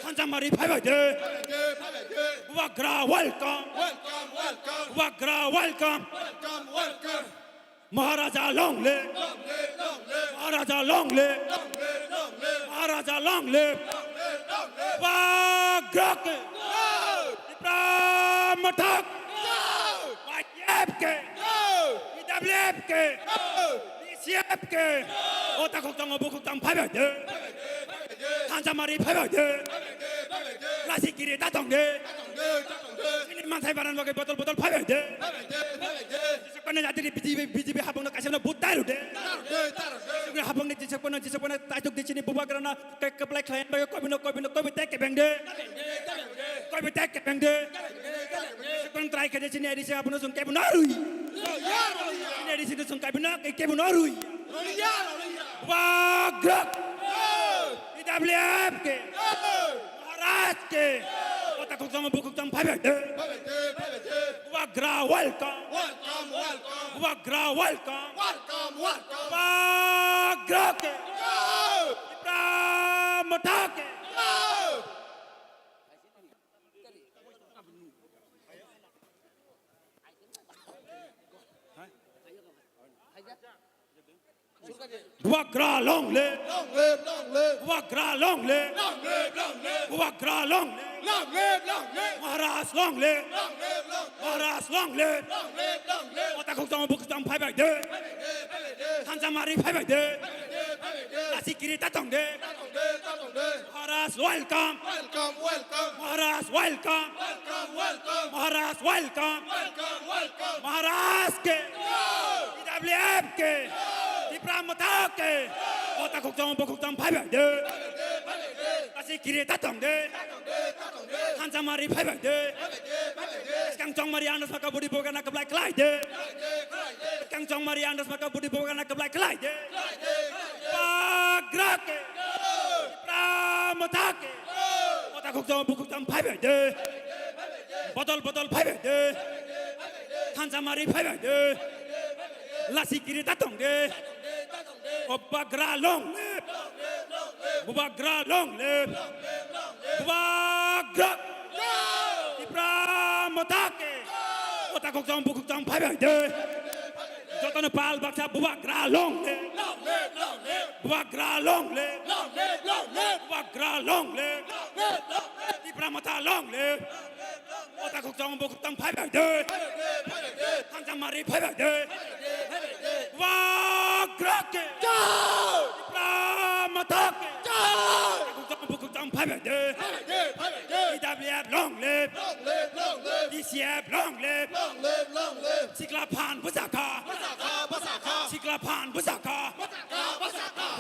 한잔말이 파괴돼 부바그라 웰컴 부바그라 웰컴 마하라자 롱레 마하라자 롱레 마하라자 롱레 부바그라케 이브라마탁 와이옙케 이다블랩케 시앱케 오타 국정 부국정 파괴돼 한잔말이 파괴돼 라시끼리 따통돼 신임만 살바라는 거게 보들 파괴돼 지석권은 아들이 비집이 하봉로 가시면 못 따르대 지석권 하봉네 지석권은 따juk di sini bubagrana ke black client bayo kobi tek bengde kobi tek bengde 지석권 try ke di sini edisi habono sung kebu narui ini edisi sung kebu narui Bubagra IWF ke Maharaj ke otakuk tong bukuk tong pabyade Bubagra welcome Bubagra welcome Bubagra ke Ibramata ke Bubagra long le, Bubagra long le, Bubagra long le, Maharaj long le, Maharaj long le, otakuk tong bukuk tong pai bai de, Tansamari pai bai de, lasi kiri tatong de, Maharaj welcome, Maharaj welcome, Maharaj welcome, Maharaj ke, IWF ke. Ibramata ke, otakuk tong bukuk tong pai bai de, lasi kiri tatong de, Tansamari pai bai de, sekarang tong Marianus maka budi bogana ke Black Light de, sekarang tong Marianus maka budi bogana ke Black Light de, Bubagra ke, Ibramata ke, otakuk tong bukuk tong pai bai de, botol pai bai de, Tansamari pai bai de, lasi kiri tatong de. Bubagra long live, Bubagra long live, Bubagra Ibramata ke, otakuk tong bukuk tong pai bai de, jodoh pal baca Bubagra long live, Bubagra long live, Bubagra long live, Ibramata long live, 오다 국정 북극당 800대 한장마리 800대 와 그렇게 브라마타게 국정 북극당 800대 이다비앱 롱랩 이시앱 롱랩 시클라판 부사카 시클라판 부사카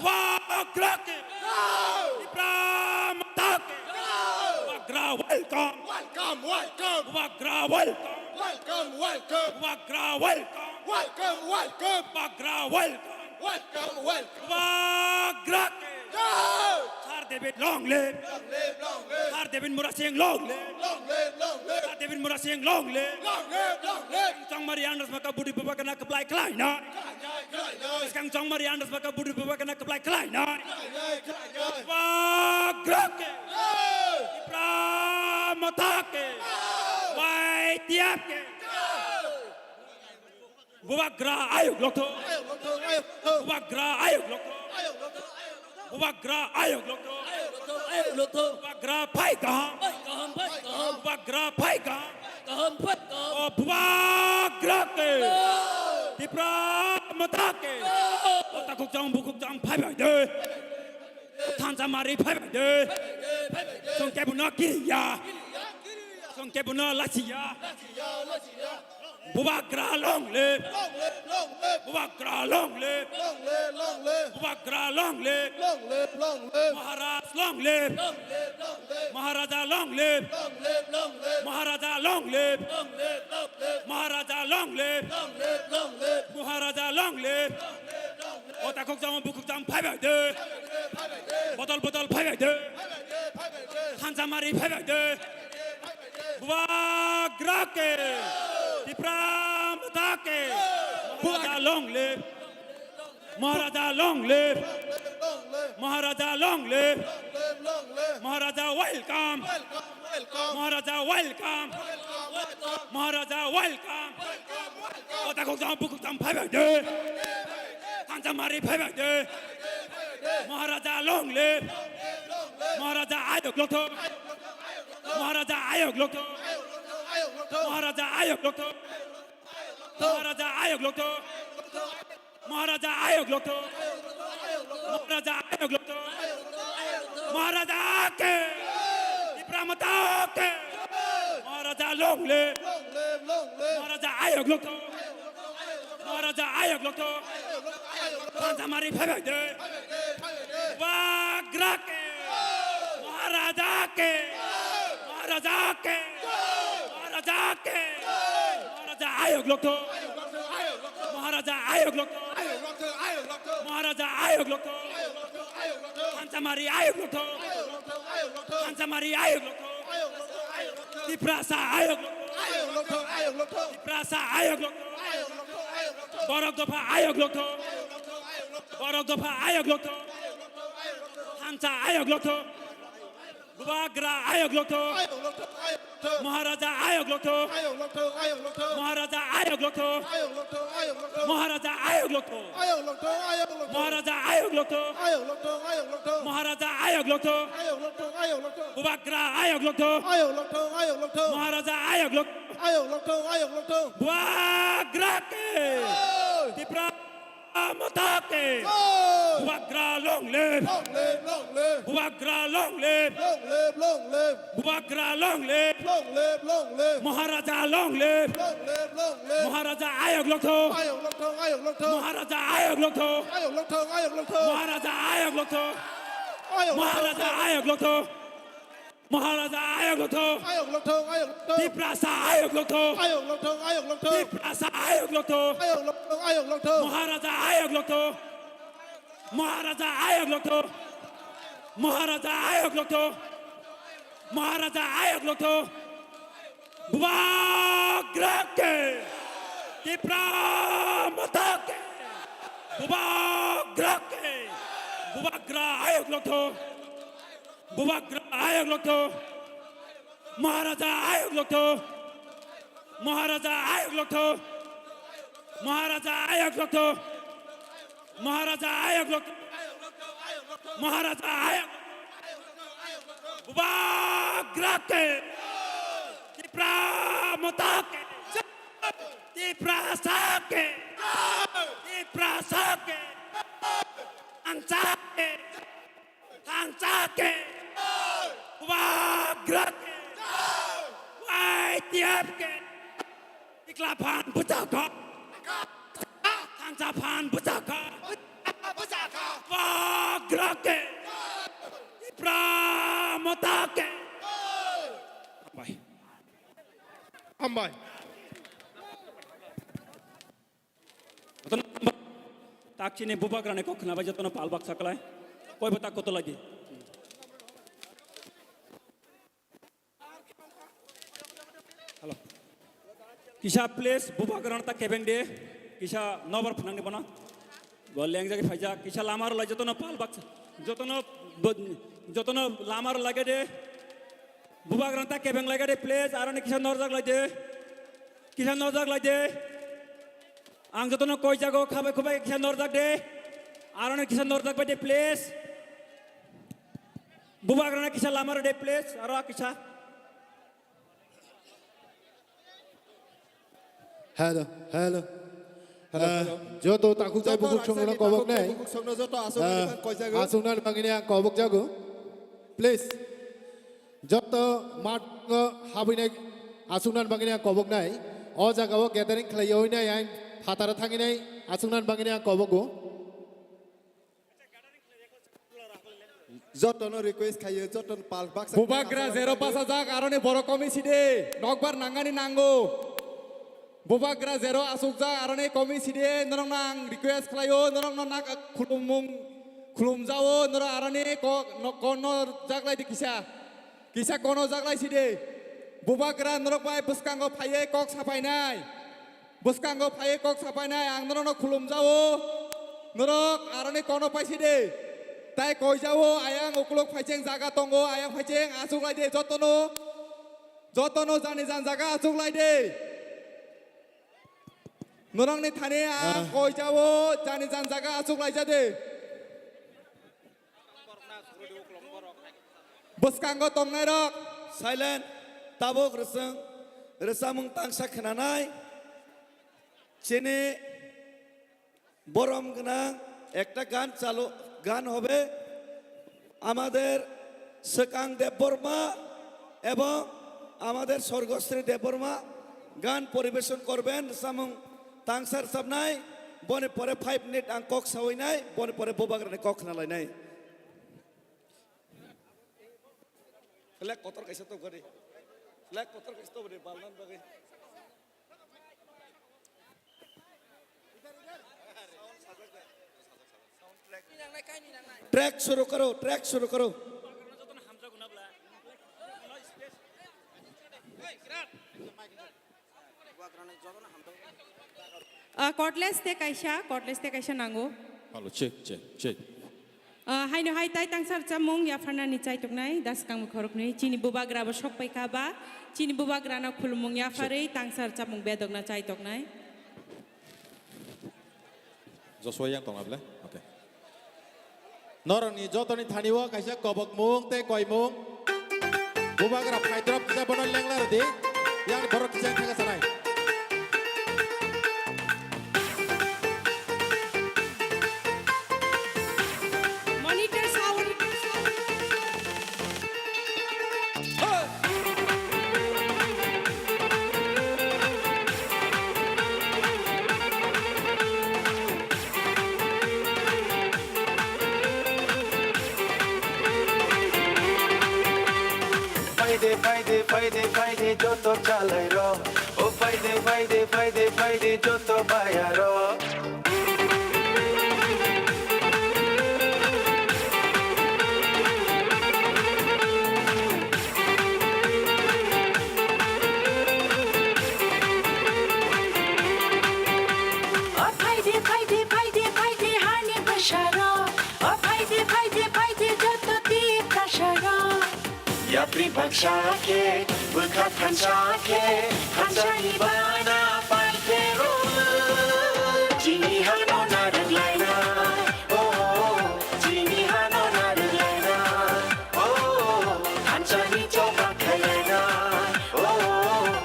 와 그렇게 브라마타게 와그라 웰컴 와그라 웰컴 와그라 웰컴 와그라 웰컴 와그라 Devid long live David Murasing long live David Murasing long live Kang Marianas maka budi babakana keblai kleiner Kang Jong Marianas maka budi babakana keblai kleiner Wa grake Pramotake Wai tiapke Wagra ayuk lokto Wagra ayuk lokto Wagra ayuk lokto Wagra paigam Wagra paigam Wagra ke Dipra matake Otakuk jang bukuk jang paibai de Tanzamari paibai de Songkebuna kiriya Songkebuna lasiya Wagra long live Wagra long live Wagra long live Maharaj long live Maharaja long live Maharaja long live Maharaja long live Maharaja long live 오다국장 북국장 800대 보돌보돌 800대 한자마리 800대 와 그렇게 디프라무다케 Maharaja long live Maharaja long live Maharaja long live Maharaja welcome Maharaja welcome Maharaja welcome 오다국장 북국장 800대 한자마리 800대 Maharaja long live Maharaja ayok lokto Maharaja ayok lokto Maharaja ayok lokto Maharaja ayok lokto Maharaja ayok lokto Maharaja ayok lokto Maharaja ke Dipramata ke Maharaja long live Maharaja ayok lokto Maharaja ayok lokto Tanzamari 800대 Wagra ke Maharaja ke Maharaja ke Maharaja ke Maharaja ayok lokto Maharaja ayok lokto Maharaja ayok lokto Tanzamari ayok lokto Tanzamari ayok lokto Diprasa ayok lokto Diprasa ayok lokto Borok dopa ayok lokto Borok dopa ayok lokto Hansa ayok lokto Wagra ayok lokto Maharaja ayok lokto Maharaja ayok lokto Maharaja ayok lokto Maharaja ayok lokto Maharaja ayok lokto Wagra ayok lokto Maharaja ayok lokto Wagra ke Dipra Matake Wagra long live Wagra long live Wagra long live Maharaja long live Maharaja ayok lokto Maharaja ayok lokto Maharaja ayok lokto Maharaja ayok lokto Maharaja ayok lokto Diprasa ayok lokto Diprasa ayok lokto Maharaja ayok lokto Maharaja ayok lokto Maharaja ayok lokto Maharaja ayok lokto Wagrake Dipramatake Wagrake Wagra ayok lokto Wagra ayok lokto Maharaja ayok lokto Maharaja ayok lokto Maharaja ayok lokto Maharaja ayok lokto Maharaja ayok Wagrake Motake, Tiprasake, Tiprasake, Ansake, Ansake, Wagrake, Waitiapke, Iklapan Butaka, Tansapan Butaka, Wagrake, Tipramotake. Bye. Ambay. Tak sini bubak rane kok kenapa jatuh na palbak saklai? Koi betak koto lagi. Halo. Kisah place bubak rane tak kebeng deh. Kisah nomor penang di mana? Goleng jagi faja. Kisah lamar lagi jatuh na palbak. Jatuh na lamar lagi deh. Bubak rane tak kebeng lagi deh place. Arane kisah norzak lagi deh. Kisah norzak lagi deh. Ang jotono koi jago khabai khabai kisah norzak deh. Arane kisah norzak bade place. Bubak rane kisah lamar deh place. Aro kisah. Hello, hello. Joto takuk jai bukuk songno kobok nai. Asungnan bangini ang kobok jago. Please. Joto mat habinai asungnan bangini ang kobok nai. O jagao gathering khlayo nai ang hatara thangi nai asungnan bangini ang kobok go. যতন request খাইয়ে যতন পাল বাক্স বুবাগ্রা 05 কারণে বড় কমিছি দে নকবার নাঙ্গানি নাঙ্গো বুবাগ্রা 0 আসুক যা কারণে কমিছি দে নরং নাং রিকোয়েস্ট খাইও নরং নাক খুলুম যাও নর আরনে কোন জাগলাই দি কিসা কোন জাগলাইছি দে বুবাগ্রা নরক পাই বুসকাঙ্গ ফাইয়ে কক সাপাইনাই বুসকাঙ্গ ফাইয়ে কক সাপাইনাই আং নরং খুলুম যাও নরক আরনে কোন পাইছি দে তাই কই যাও আয়াং উকুলক ফাইচেং জায়গা তঙ্গো আয়াং ফাইচেং আসুকলাই দে যতনো জানি জান জায়গা আসুকলাই দে নরংনি থানে আং কই যাও জানি জান জায়গা আসুকলাই যাদে বসকাঙ্গ তংনাই রক সাইলেন্ট তাবক রসং রসামুং তাংসা খানানাই চেনে বরম গনা একটা গান হবে আমাদের সেকাং দেববর্মা এবং আমাদের স্বর্গশ্রী দেববর্মা গান পরিবেশন করবেন সামুং তাংসার সাবনাই বনে পরে 5 মিনিট আং কক সাওইনাই বনে পরে বোবাগ্রানে কক নালাইনাই লেক কতর কাইসা তো করে লেক কতর কাইসা তো করে বালনান বাগে ट्रैक शुरू करो Cordless te kaisa nango. Halo, cek. Haino hai tai tangsar chamung ya farna ni chai toknai das kang khorok nei chini bubagra bo sok pai kaba chini bubagra na khulmung ya farei tangsar chamung bedok na chai toknai. Joshua yang tong abla. Oke. Norang ni jotoni thaniwa kaisa kobok mung te koi mung. Bubagra phai drop kisa bonol lenglar di yang borok kisa thaga sanai. Monitor sound. ফাইদে যত চালাই র ও ফাইদে যত পায়া র ফাইদে হানি বসারা ও ফাইদে যত তীর কাশারা Ya pribakshake, bukat hanshake, hanshani bana pankero. Jini hano naraglaina, oh, jini hano naraglaina, oh, hanshani choba khalaina, oh.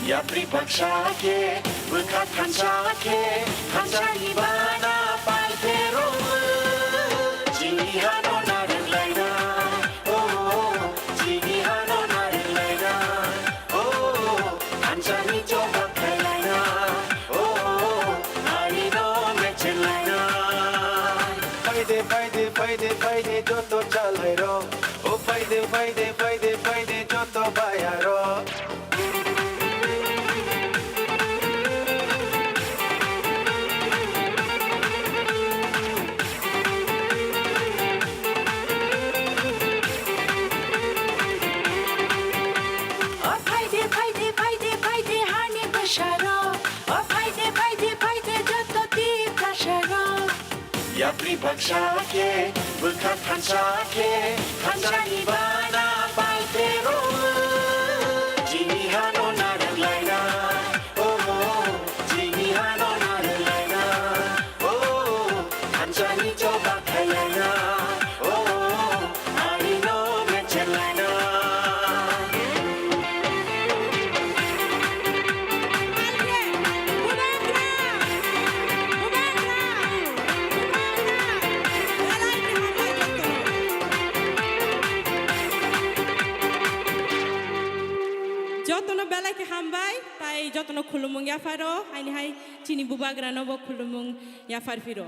Ya pripakshake Bukat kanchake Kanchani bana pai teroma Jini hano narin laina Oh Jini hano narin laina Oh Kanchani joba kai laina Oh Ari no mechen laina Faide faide faide faide joto chalai ro Oh faide faide faide faide joto baya ro Ya pripakshake Bukat kanchake Kanchani bana pai teroma Jini hano narin laina Oh Jini hano narin laina Oh Kanchani joba kai laina Oh Ari no mechen laina যতন বেলাকে হামবাই তাই যতন খুলুমুং ইয়াফারো হাইনি high চিনি বুবাগ্রানো ব খুলুমুং ইয়াফার ফিরো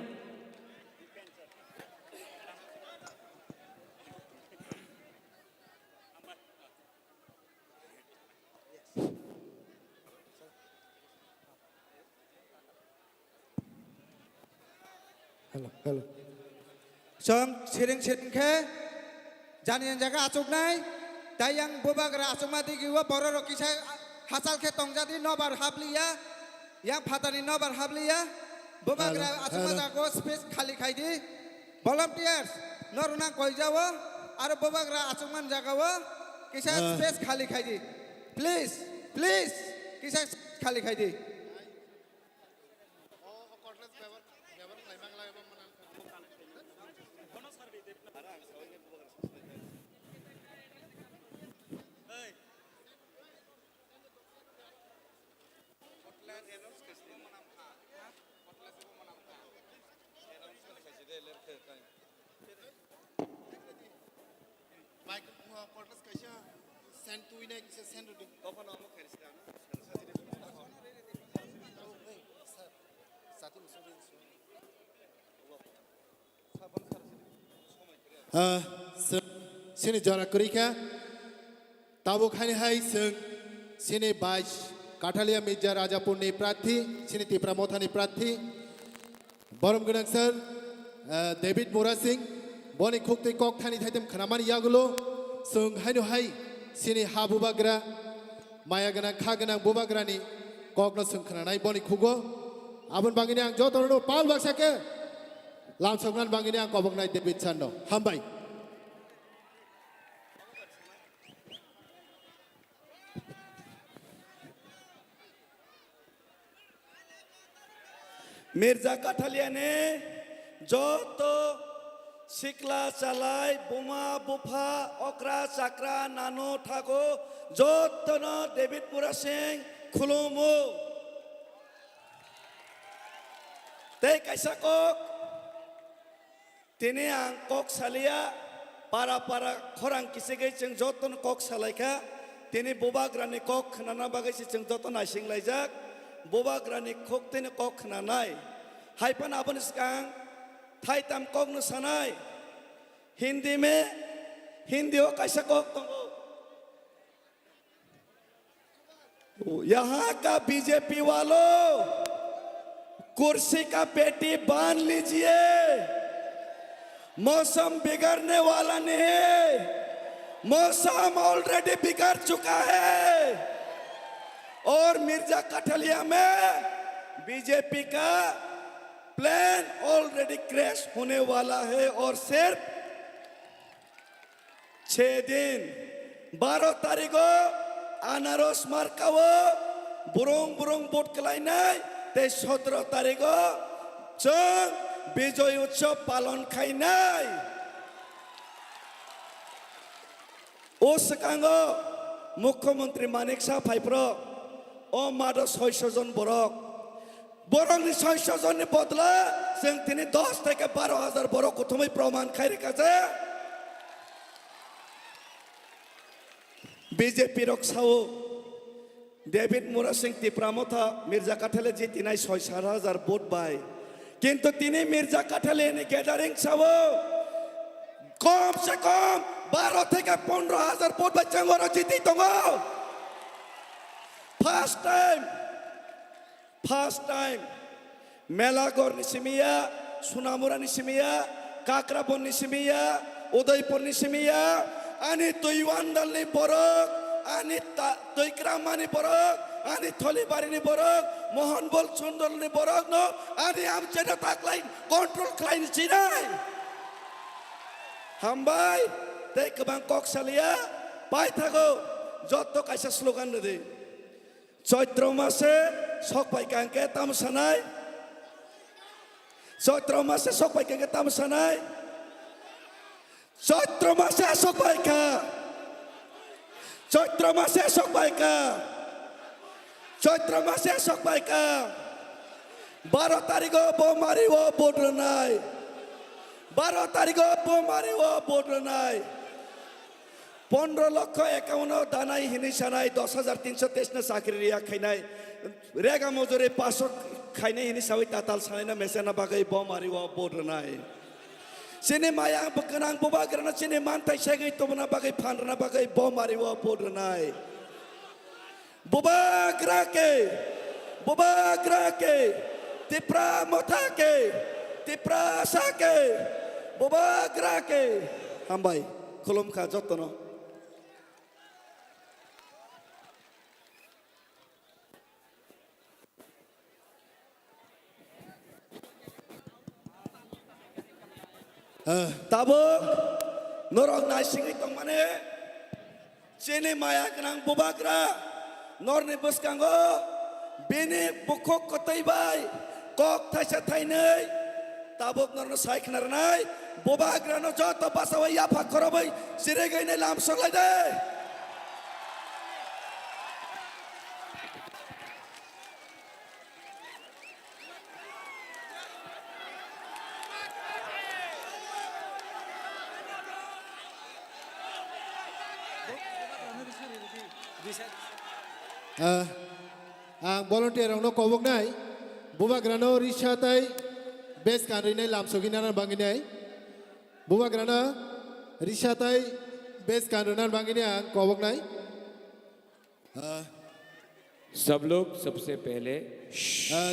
Hello. Song sering ke janian jaga acuk nai dayang bobagra acuk mati kiwa bororo kisah hasal ke tong jadi nobar habliya yang patani nobar habliya bobagra acuk mata ko space khali khai di volunteers norunang koi jawa aro bobagra acuk man jaga wa kisah space khali khai di please kisah khali khai di Sini jara kurika tabu khani hai sung sini bais Katalia Mirza Rajapur ni prathi sini Tipra Mothani prathi Borom Gunang sir David Mura Singh Boni Khukti Kok Thani Thaitem Khanamani Yagulo sung hainu hai sini Habubagra Maya Ganang Khaganang Bubagrani Kokno sung khananai Boni Khugo Abon Bangini ang Jotorno Paul Baksake Lam Songran Bangini ang Kobok Nai David Chando Hambai Mirza काठालिया ने जो तो शिकला चलाई बुमा बुफा ओकरा चक्रा नानो ठाको जो तो न डेविड पुरा सिंह खुलुमो ते कैसा कोक तिने आंग कोक सालिया पारा पारा खोरांग किसे गई चंग जो तो न कोक सालाइका तिने बुबा ग्रानी कोक नाना बागै से चंग जो तो नाशिंग लाइजाक बोबा ग्रानी खोकते ने कोक नानाय हाइपन आपन स्कांग थाई तम कोक न सनाय हिंदी में हिंदी हो कैसा कोक तो यहाँ का बीजेपी वालों कुर्सी का पेटी बांध लीजिए मौसम बिगड़ने वाला नहीं है मौसम ऑलरेडी बिगड़ चुका है और मिर्जा कठलिया में बीजेपी का प्लान ऑलरेडी क्रैश होने वाला है और सिर्फ 6 दिन 12 तारीख को अनारस मार्कावो बुरुंग बुरुंग बोट कलाइनाय ते 17 तारीख को जों विजय उत्सव पालन खाइनाय उस कांगो मुख्यमंत्री मानिक साहब फाइप्रो ও মাদো 600 জন বরক বরংনি 600 জনের বদলে जों দিনে 10 থেকে 12,000 বরক প্রথমে প্রমাণ খাইরে কাছে বিজেপি রক্ষাও ডেভিড মুরা সিং তিপ্রামথা মির্জা কাঠালে যে তিনাই 6-7,000 ভোট পায় কিন্তু তিনি মির্জা কাঠালে এনে গ্যাদারিং সাবো কম সে কম 12 থেকে 15,000 ভোট পাই চেঙ্গর জিতি দङ ফার্স্ট টাইম মেলাগড় নিসিমিয়া সুনামুরা নিসিমিয়া কাকরাবন নিসিমিয়া উদয়পুর নিসিমিয়া আনি তৈওয়ান্দালনি বরক আনি তৈগ্রামানি বরক আনি থলিবারিনি বরক মোহনবল সুন্দরনি বরক ন আনি আমচেনা তাকলাই কন্ট্রোল ক্লাইন চিনাই হামবাই তে গোबां ককসালিয়া পাই থাকো যত কাইসা স্লোগান দে চৈত্র মাসে সকপাই কাঙ্কে তামসানাই চৈত্র মাসে সকপাই কাঙ্কে তামসানাই চৈত্র মাসে সকপাই কা চৈত্র মাসে সকপাই কা চৈত্র মাসে সকপাই কা 12 তারিখ বোমারিও বোর্ড নাই 12 তারিখ বোমারিও বোর্ড নাই 15,51,000 দানাই হিনিসানাই 10,323 না চাকরি রিয়া খাইনাই রেগা মজুরি 500 খাইনাই হিনিসাই তাতাল সানাইনা মেসেনা বাগै বমারিও বদনাই सिने माया बकनां बुबा ग्राना सिने मानताय सेगै तबना बागै फानरना बागै बमारिओ बदनाय बुबा ग्राके तिप्रा मथाके तिप्रा साके बुबा ग्राके हामबाय खुलुमखा जतन tabuk norok naisingui tongmane chini maya gnang bubagra norni buskango bini bukhok kotoi bai kok thaisa thainei tabuk norno saikhnarnai bubagra no joto basawai yafa khorobai siregaine lamsoglai de ang volunteer ang no kobok nai buba grano risha tai base kanri nai lamsogina nan banginai buba grana risha tai base kanri nan bangini ang kobok nai सब लोग सबसे पहले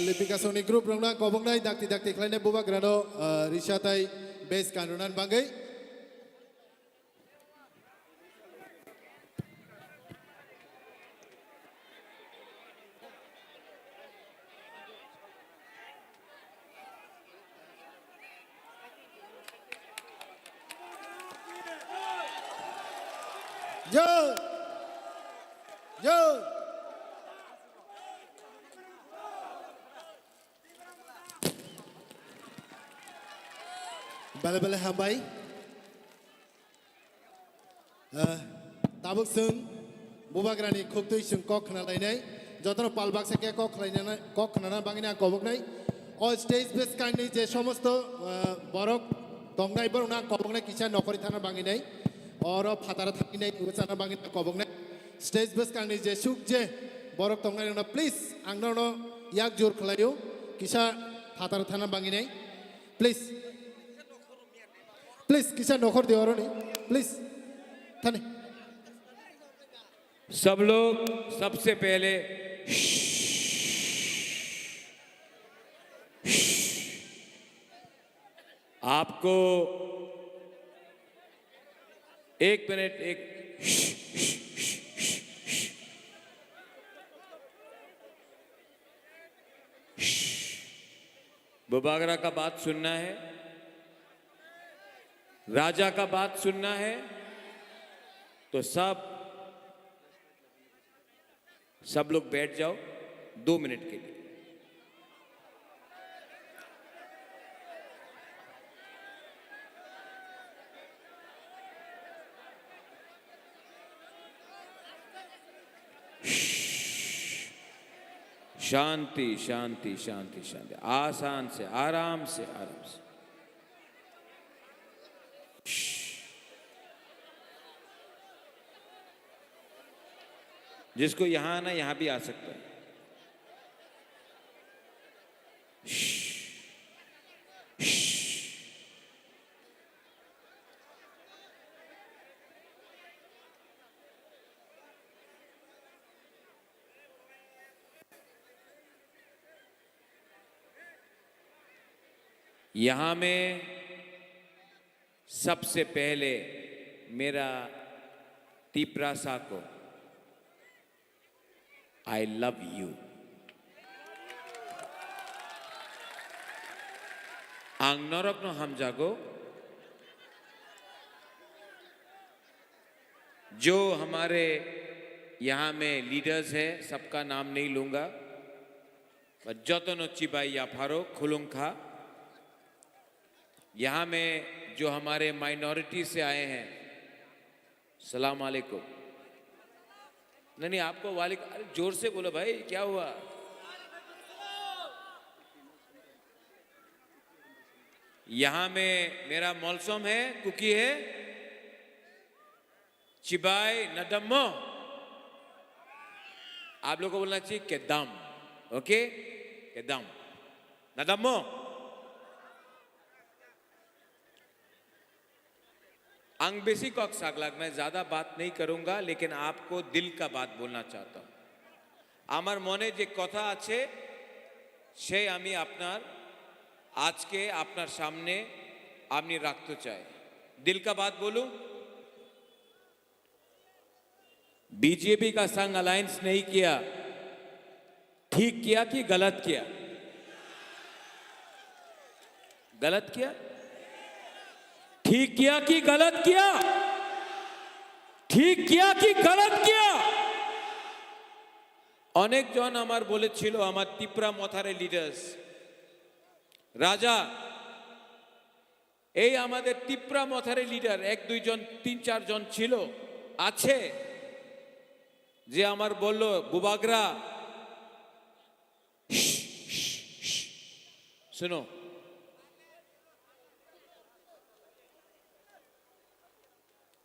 lipika soni group rongna kobok nai dakti dakti khlaine buba grano risha tai base kanri nan bangai Yo! Bale hambai. Tabuk sung bubagrani khubtui sung kok khana lainai jotono palbak seke kok khana bangina kobok nai all stage base kaini je somosto borok tongnai borona kobok nai kisa nokori thana banginai oro phatara thakinai uchana bangina kobok nai stage base kaini je suk je borok tongnai na please angno yak jor khlayo kisa phatara thana banginai please kisa nokor dioro ni please thane सब लोग सबसे पहले आपको 1 minute एक बुबागरा का बात सुनना है राजा का बात सुनना है तो सब लोग बैठ जाओ 2 मिनट के लिए शांति शांति शांति शांति, आसान से, आराम से, आराम से। जिसको यहां आना यहां भी आ सकता है। यहां में सबसे पहले मेरा तिप्रासा को I love you. Ang norok no हम जागो जो हमारे यहाँ में लीडर्स है, सबका नाम नहीं लूंगा, पर जतनो चिबाई या फारो खुलुंखा, यहाँ में जो हमारे माइनॉरिटी से आए हैं, सलाम अलैकुम। नहीं आपको वालिक, अरे जोर से बोलो भाई, क्या हुआ? यहां में मेरा मौलसम है, कुकी है, चिबाई नदम्मो, आप लोगों को बोलना चाहिए केदम, ओके? केदम नदम्मो। अंग बेसी कॉक सागलाग, मैं ज्यादा बात नहीं करूंगा, लेकिन आपको दिल का बात बोलना चाहता हूं। आमार मने जे कथा आछे से आमी आपनार आज के आपनार सामने आमनी राखते चाই। दिल का बात बोलूं, बीजेपी का संग अलायंस नहीं किया, ठीक किया कि गलत किया? गलत किया? ठीक किया कि गलत किया? ठीक किया कि गलत किया? अनेक जन आमार बोलेछिलो, आमार तिप्रा मथारे लिडार्स, राजा এই আমাদের তিপ্রা মথারে লিডার এক দুইজন তিন চারজন ছিল আছে যে আমার বলল বুবাগরা শুনো,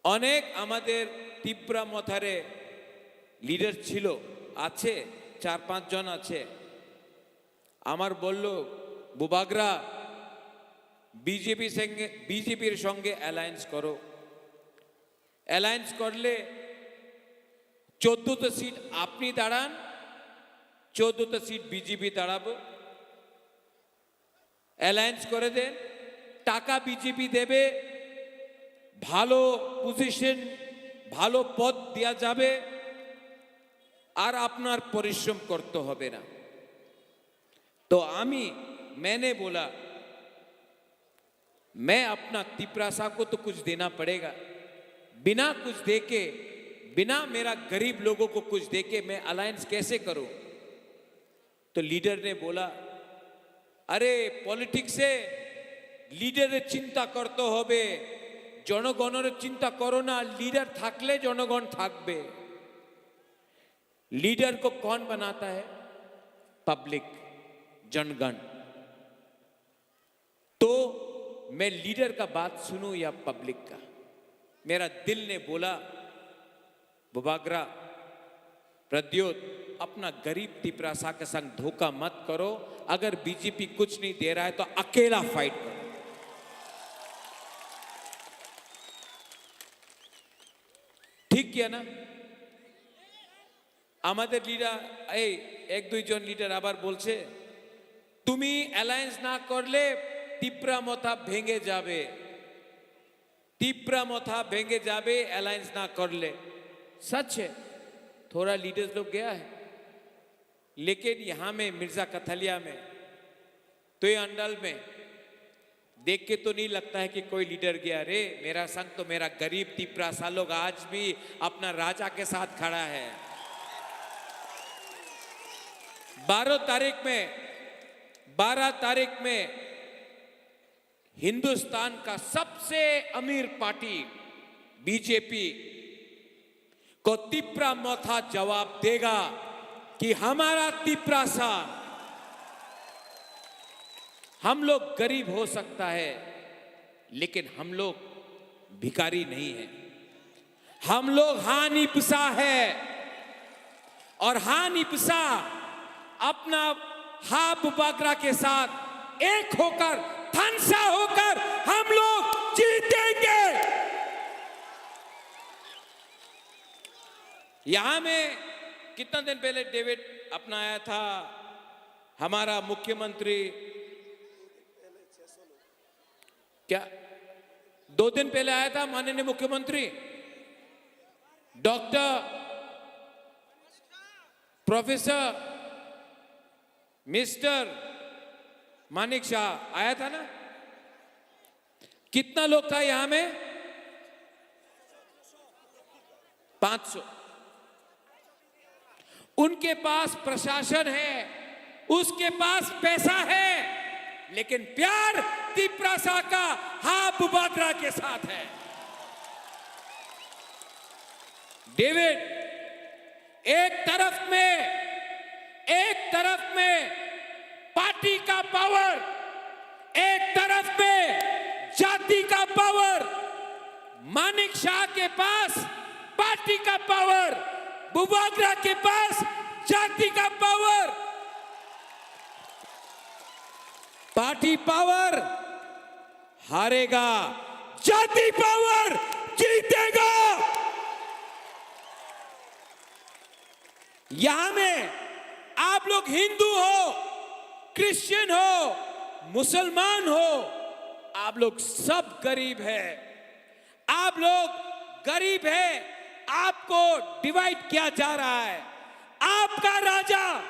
অনেক আমাদের তিপ্রা মথারে লিডার ছিল আছে, চার পাঁচ জন আছে, আমার বলল বুবাগরা বিজেপির সঙ্গে অ্যালায়েন্স করো, অ্যালায়েন্স করলে 14টা সিট আপনি দাঁড়ান, 14টা সিট বিজেপি দাঁড়াবো, অ্যালায়েন্স করে দেন, টাকা বিজেপি দেবে, ভালো পজিশন ভালো পদ দেয়া যাবে, আর আপনার পরিশ্রম করতে হবে না। तो मैंने बोला मैं अपना तिप्रासा को तो कुछ देना पड़ेगा, बिना कुछ देके, बिना मेरा गरीब लोगों को कुछ देके मैं अलायंस कैसे करूं? तो लीडर ने बोला अरे पॉलिटिक्स से लीडर चिंता करते होबे, जनगणर चिंता करो ना, लीडर थाकले जनगण थाकबे। लीडर को कौन बनाता है? पब्लिक, जनगण। तो मैं लीडर का बात सुनूं या पब्लिक का? मेरा दिल ने बोला बुबागरा प्रद्योत अपना गरीब तिप्रासा के संग धोखा मत करो, अगर बीजेपी कुछ नहीं दे रहा है तो अकेला फाइट करो। ठीक किया ना? আমাদের লিডার এই এক দুইজন লিডার আবার বলছে তুমি অ্যালায়েন্স না করলে তিপ্রা মথা ভেঙে যাবে, তিপ্রা মথা ভেঙে যাবে अलायंस ना कर ले। सच है, थोड़ा लीडर्स लोग गया है, लेकिन यहां में मिर्जा कथलिया में तो ये अंडल में देख के तो नहीं लगता है कि कोई लीडर गया। रे मेरा संग तो मेरा गरीब तिप्रासा लोग आज भी अपना राजा के साथ खड़ा है। 12 तारीख में हिंदुस्तान का सबसे अमीर पार्टी बीजेपी को तिप्रा मथा जवाब देगा कि हमारा तिपरासा, हम लोग गरीब हो सकता है लेकिन हम लोग भिखारी नहीं है। हम लोग हानिपसा है और हानिपसा अपना हाब बागरा के साथ एक होकर, थनसा होकर हम लोग जीतेंगे। यहां में कितना दिन पहले डेविड अपना आया था, हमारा मुख्यमंत्री, क्या 2 दिन पहले आया था माननीय मुख्यमंत्री doctor professor mister Manik Shah आया था ना? कितना लोग था यहां में? 500। उनके पास प्रशासन है, उसके पास पैसा है, लेकिन प्यार तिपरासा का हाब बागरा के साथ है। डेविड, एक तरफ में पार्टी का पावर, एक तरफ में जाति का पावर। मानिक शाह के पास पार्टी का पावर, बुबागरा के पास जाति का पावर। पार्टी पावर हारेगा, जाति पावर जीतेगा। यहां में आप लोग हिंदू हो, क्रिश्चियन हो, मुसलमान हो, आप लोग सब गरीब है। आप लोग गरीब है, आपको डिवाइड किया जा रहा है। आपका राजा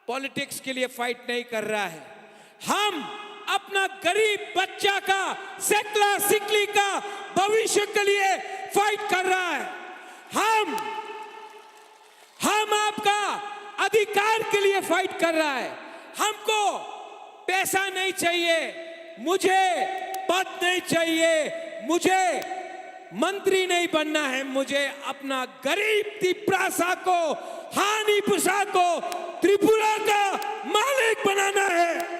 पॉलिटिक्स के लिए फाइट नहीं कर रहा है। हम अपना गरीब बच्चा का, सेकला सिकली का भविष्य के लिए फाइट कर रहा है। हम आपका अधिकार के लिए फाइट कर रहा है। हमको पैसा नहीं चाहिए, मुझे पद नहीं चाहिए, मुझे मंत्री नहीं बनना है, मुझे अपना गरीब तिपरासा को, हानिपसा को त्रिपुरा का मालिक बनाना है।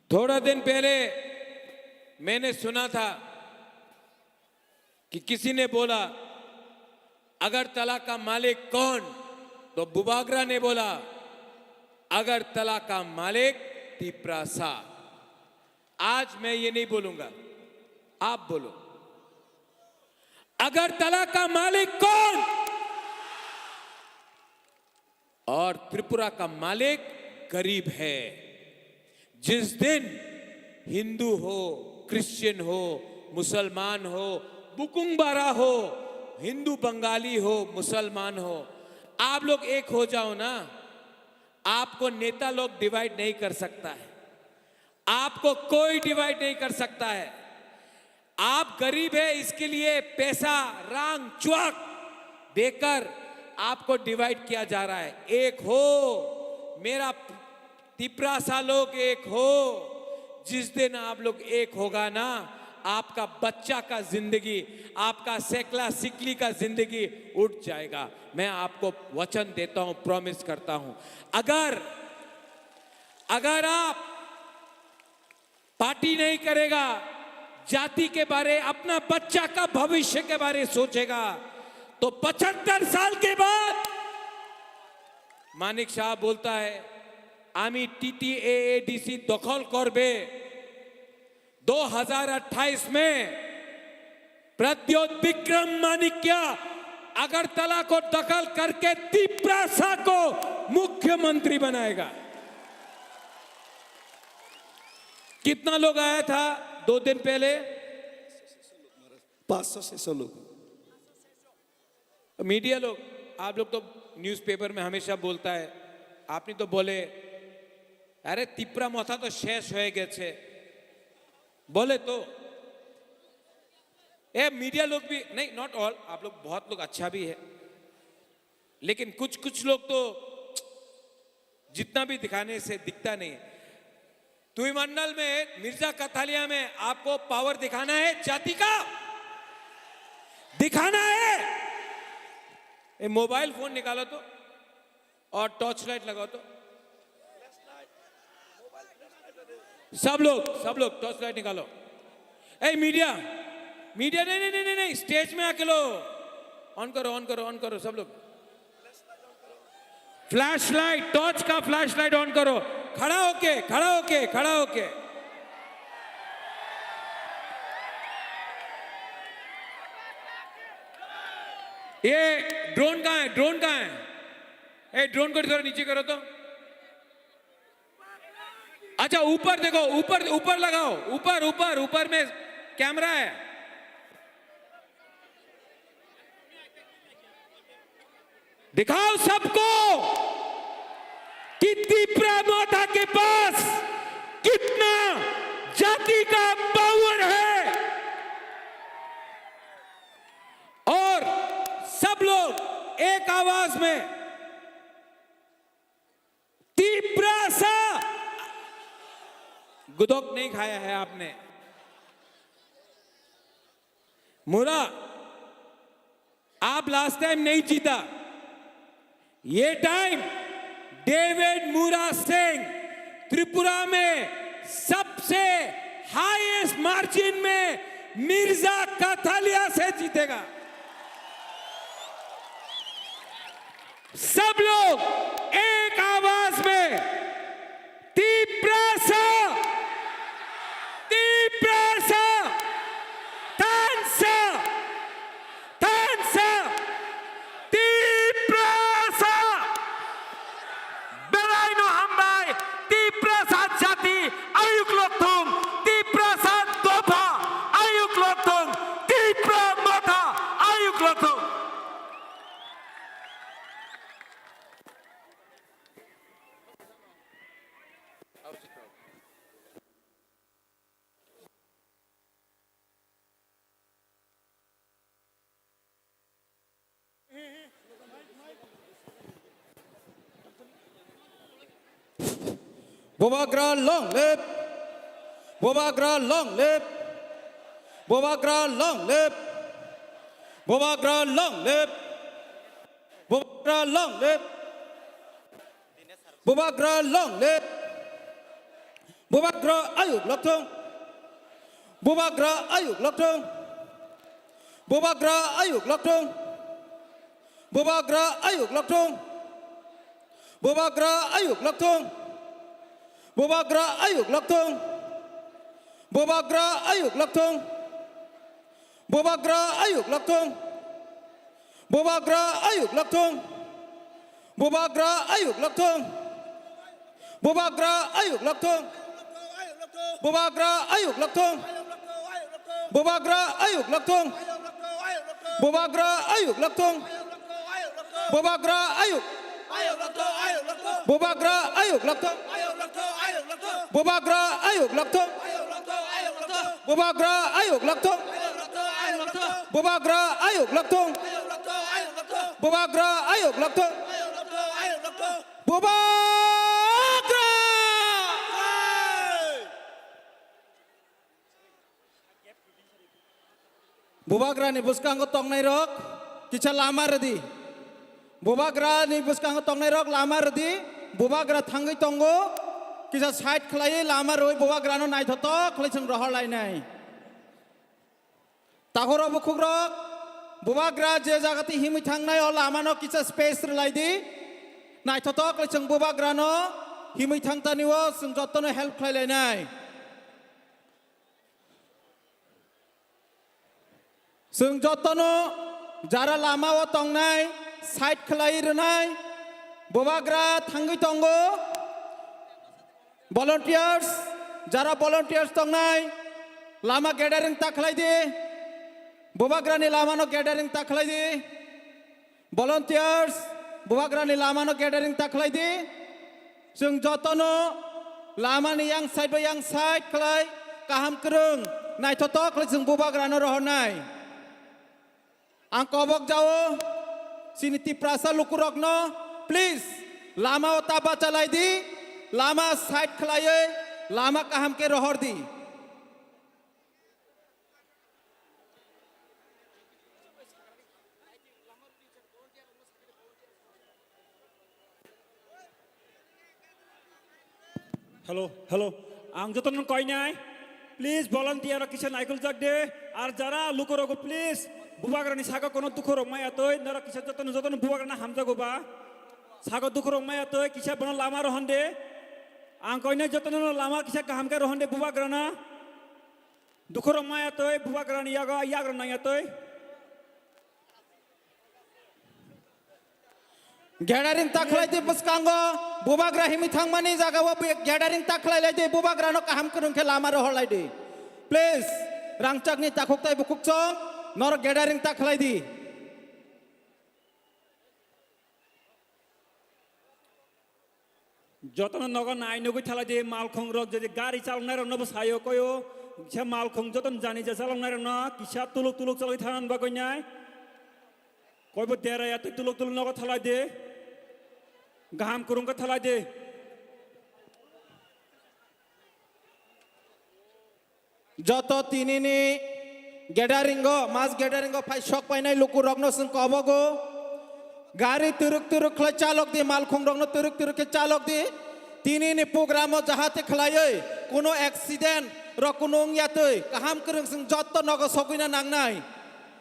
थोड़ा दिन पहले मैंने सुना था कि किसी ने बोला अगरतला का मालिक कौन, तो बुबागरा ने बोला अगरतला का मालिक तिपरासा। आज मैं ये नहीं बोलूंगा, आप बोलो अगरतला का मालिक कौन। और त्रिपुरा का मालिक गरीब है। जिस दिन हिंदू हो, क्रिश्चियन हो, मुसलमान हो, बुकुंबारा हो, हिंदू बंगाली हो, मुसलमान हो, आप लोग एक हो जाओ ना, आपको नेता लोग डिवाइड नहीं कर सकता है। आपको कोई डिवाइड नहीं कर सकता है। आप गरीब है, इसके लिए पैसा रांग चुआक देकर आपको डिवाइड किया जा रहा है। एक हो, मेरा तिपरासा लोग एक हो। जिस दिन आप लोग एक होगा ना, आपका बच्चा का जिंदगी, आपका सेकला सिकली का जिंदगी उठ जाएगा। मैं आपको वचन देता हूं, प्रॉमिस करता हूं। अगर आप पार्टी नहीं करेगा, जाति के बारे, अपना बच्चा का भविष्य के बारे सोचेगा, तो 75 साल के बाद मानिक शाह बोलता है आमी TTAADC दखल करबे। 2028 में प्रद्योत विक्रम माणिक्य अगरतला को दखल करके तिपरासा को मुख्यमंत्री बनाएगा। कितना लोग आया था 2 दिन पहले? 500-600 लोग। मीडिया लोग, आप लोग तो न्यूज़पेपर में हमेशा बोलता है, आपने तो बोले अरे तिपरा मथा तो शेष हो गए छे, बोले तो ये मीडिया लोग भी नहीं, नॉट ऑल, आप लोग बहुत लोग अच्छा भी है, लेकिन कुछ लोग तो जितना भी दिखाने से दिखता नहीं है। तुई मंडल में, मिर्जा कथालिया में आपको पावर दिखाना है जाति का, दिखाना है। ये मोबाइल फोन निकालो तो और टॉर्च लाइट लगाओ तो। सब लोग टॉर्च लाइट निकालो। ए मीडिया नहीं स्टेज में आके लो। ऑन करो सब लोग। फ्लैश लाइट, टॉर्च का फ्लैश लाइट ऑन करो। खड़ा होके ये ड्रोन कहाँ है? ए ड्रोन को थोड़ा नीचे करो तो। अच्छा ऊपर देखो, ऊपर लगाओ, ऊपर में कैमरा है। दिखाओ सबको कि तीपरा माता के पास कितना जाति का पावर है। और सब लोग एक आवाज में तीपरा सा। गुदोक नहीं खाया है आपने। मुरा आप लास्ट टाइम नहीं जीता। ये टाइम डेविड मुरा सिंह त्रिपुरा में सबसे हाईएस्ट मार्जिन में मिर्जा काथालिया से जीतेगा। सब लोग एक आवाज में तीपरा सा Bobagra long live. Bobagra long live. Bobagra long live. Bobagra long live. Bobagra long live. Bobagra long live. Bobagra ayuk lakthong. Bobagra ayuk lakthong. Bobagra ayuk lakthong. Bobagra ayuk lakthong. Bobagra ayuk lakthong. Bobagra ayuk lakthong. Bobagra ayuk lakthong. Bobagra ayuk lakthong. Bobagra ayuk lakthong. Bobagra ayuk lakthong. Bobagra ayuk lakthong. Bobagra ayuk lakthong. Bobagra ayuk lakthong. Bobagra ayuk lakthong. Bobagra ayuk. Bobagra ayuk lakthong. Bobagra ayuk lakthong. Bobagra ayuk lakthong. Bobagra ayuk lakthong. Bobagra ayuk lakthong. Bobagra. Bobagra ni buskang tong nai rok kicha lama redi. Bobagra ni buskang tong nai rok lama redi. Bobagra thangai tongo किसा side खलाये लामा रोय Boba ग्रानो नाय थतो खलाय संग रहर लाय नाय ताखर बुखुग रक Boba ग्रा जे जागाति हिमि थांनाय अ लामानो किसा स्पेस रलाय दि नाय थतो खलाय संग बोबा ग्रानो हिमि थांतानिवो संग जतनो हेल्प खलाय नाय संग जतनो जारा लामाओ तंगनाय साइड खलाय रनाय बोबा ग्रा थांगै तंगो volunteers jara volunteers tongnai lama gathering ta khlai di bobagrani lama no gathering ta khlai di volunteers bobagrani lama no gathering ta khlai di जों जतनो lama ni yang side by yang side khlai kaham krung nai thotok khlai जों bobagrano rohonai ang kobok jao siniti prasa lukurokno please lama otaba chalai di लामा side खलाये लामा कहम के रहर दी hello आं जतन कय नाय प्लिज भलान्टियार किसा नाइकल जाक दे আর যারা লুকরগো প্লিজ বুবাগ্রানি সাগা কোনো দুঃখ রমায়া তৈ নরা কিসা যতন যতন বুবাগ্রানা হামজাগো বা সাগা দুঃখ রমায়া তৈ কিসা বন লামা রহন দে আং কইনা যতন লামা কিসা কাহামকা রহন দে বুবাগ্রানা দুঃখ রমায়া তৈ বুবাগ্রানি ইয়াগা ইয়াগ্রানা ইয়া তৈ গ্যাডারিং তাখলাই দে বসকাঙ্গো বুবাগ্রা হিমি থাংমানি জাগাও গ্যাডারিং তাখলাই লাই দে বুবাগ্রানো কাহাম করুংখে লামা রহলাই দে প্লিজ রাংচাকনি তাখুকতাই বুকুকচং নর গ্যাডারিং তাখলাই দি যতন নগ নাইনগৈ থালা দে মালখং রক যদি গাড়ি চালনাই রন সায়ো কয়ো কিসা মালখং যতন জানি যে চালনাই রন কিসা তুলুক তুলুক চালাই থানান বা কইনাই কইব দেরাই এত তুলুক তুলুক নগ থালাই দে গাহাম করুংকা থালাই দে যত তিনিনি গ্যাডারিঙ্গো মাস গ্যাডারিঙ্গো ফাই শক পাইনাই লুকু রগ্ন সং কবগো গাড়ি তুরুক তুরুক খলাই চালক দি মালখং রগ্ন তুরুক তুরুক চালক দি তিনিনি প্রোগ্রামো যাহাতে খলায়ই কোনো অ্যাক্সিডেন্ট র কোনো ইয়াতই কাহাম করুং সং যত নগ সগুইনা নাংনাই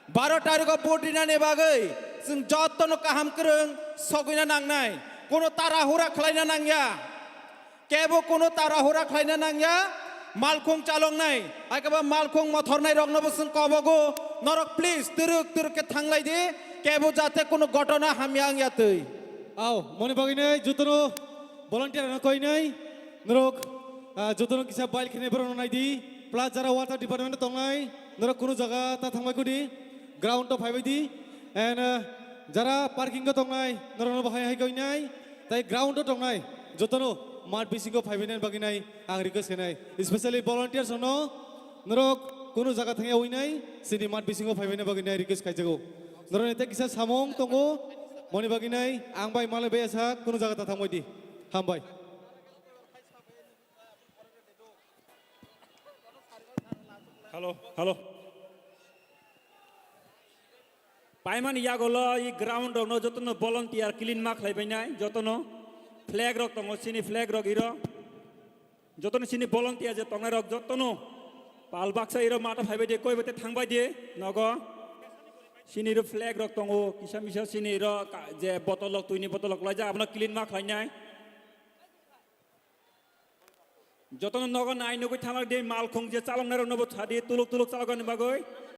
12 তারিখ বডিনানি বাগৈ जों जतनो काहाम करं सगैना नांनाय कोनो ताराहुरा खलायना नांया केबो कोनो ताराहुरा खलायना नांया मालखं चालंनाय आइकाबा मालखं मथरनाय रंनबो जों कबगो नरक प्लिज तुरुक तुरुके थांलाय दे केबो जाते कोनो घटना हामिया आंयातै आओ मने बागिनै जतनो भलान्टियार न कइनै नरक जतनो किसा बाइल खेने बरन नायदि प्लास जारा वाटार डिपार्टमेन्ट तंनाय नरक कोनो जागा ता थांबायखोदि ग्राउन्ड तो फायबायदि एन जरा पार्किंग तंनाय नरन बाहाय हाय कइनाय ताइ ग्राउन्ड तंनाय जतनो मार्ट बिसिंगो फायबायनाय बागिनाय आं रिक्वेस्ट केनाय स्पेशली भलान्टियार्स न नरक कोनो जागा थांया उइनाय सिनि मार्ट बिसिंगो फायबायनाय बागिनाय रिक्वेस्ट खायजागो नरन एते किसा सामं तंगो मनि बागिनाय आं बाय माले बे आसा कोनो जागा ता थांबायदि हामबाय हेलो पाइमान यागोलो इ ग्राउंड न जतनो भलान्टियार क्लीन मा खलायबायनाय जतनो फ्लैग रक तंगो सिनि फ्लैग रक इरो जतनो सिनि भलान्टियार जे तंनाय रक जतनो पाल बाक्सा इरो माटा फायबायदि कयबते थांबाय दि नगो सिनि रो फ्लैग रक तंगो किसा मिसा सिनि रो जे बतलक तुइनि बतलक लायजा आपना क्लीन मा खलायनाय जतनो नगो नाइनगै थांलाक दे मालखं जे चालंनाय रनबो थादि तुलुक तुलुक चालगन बागै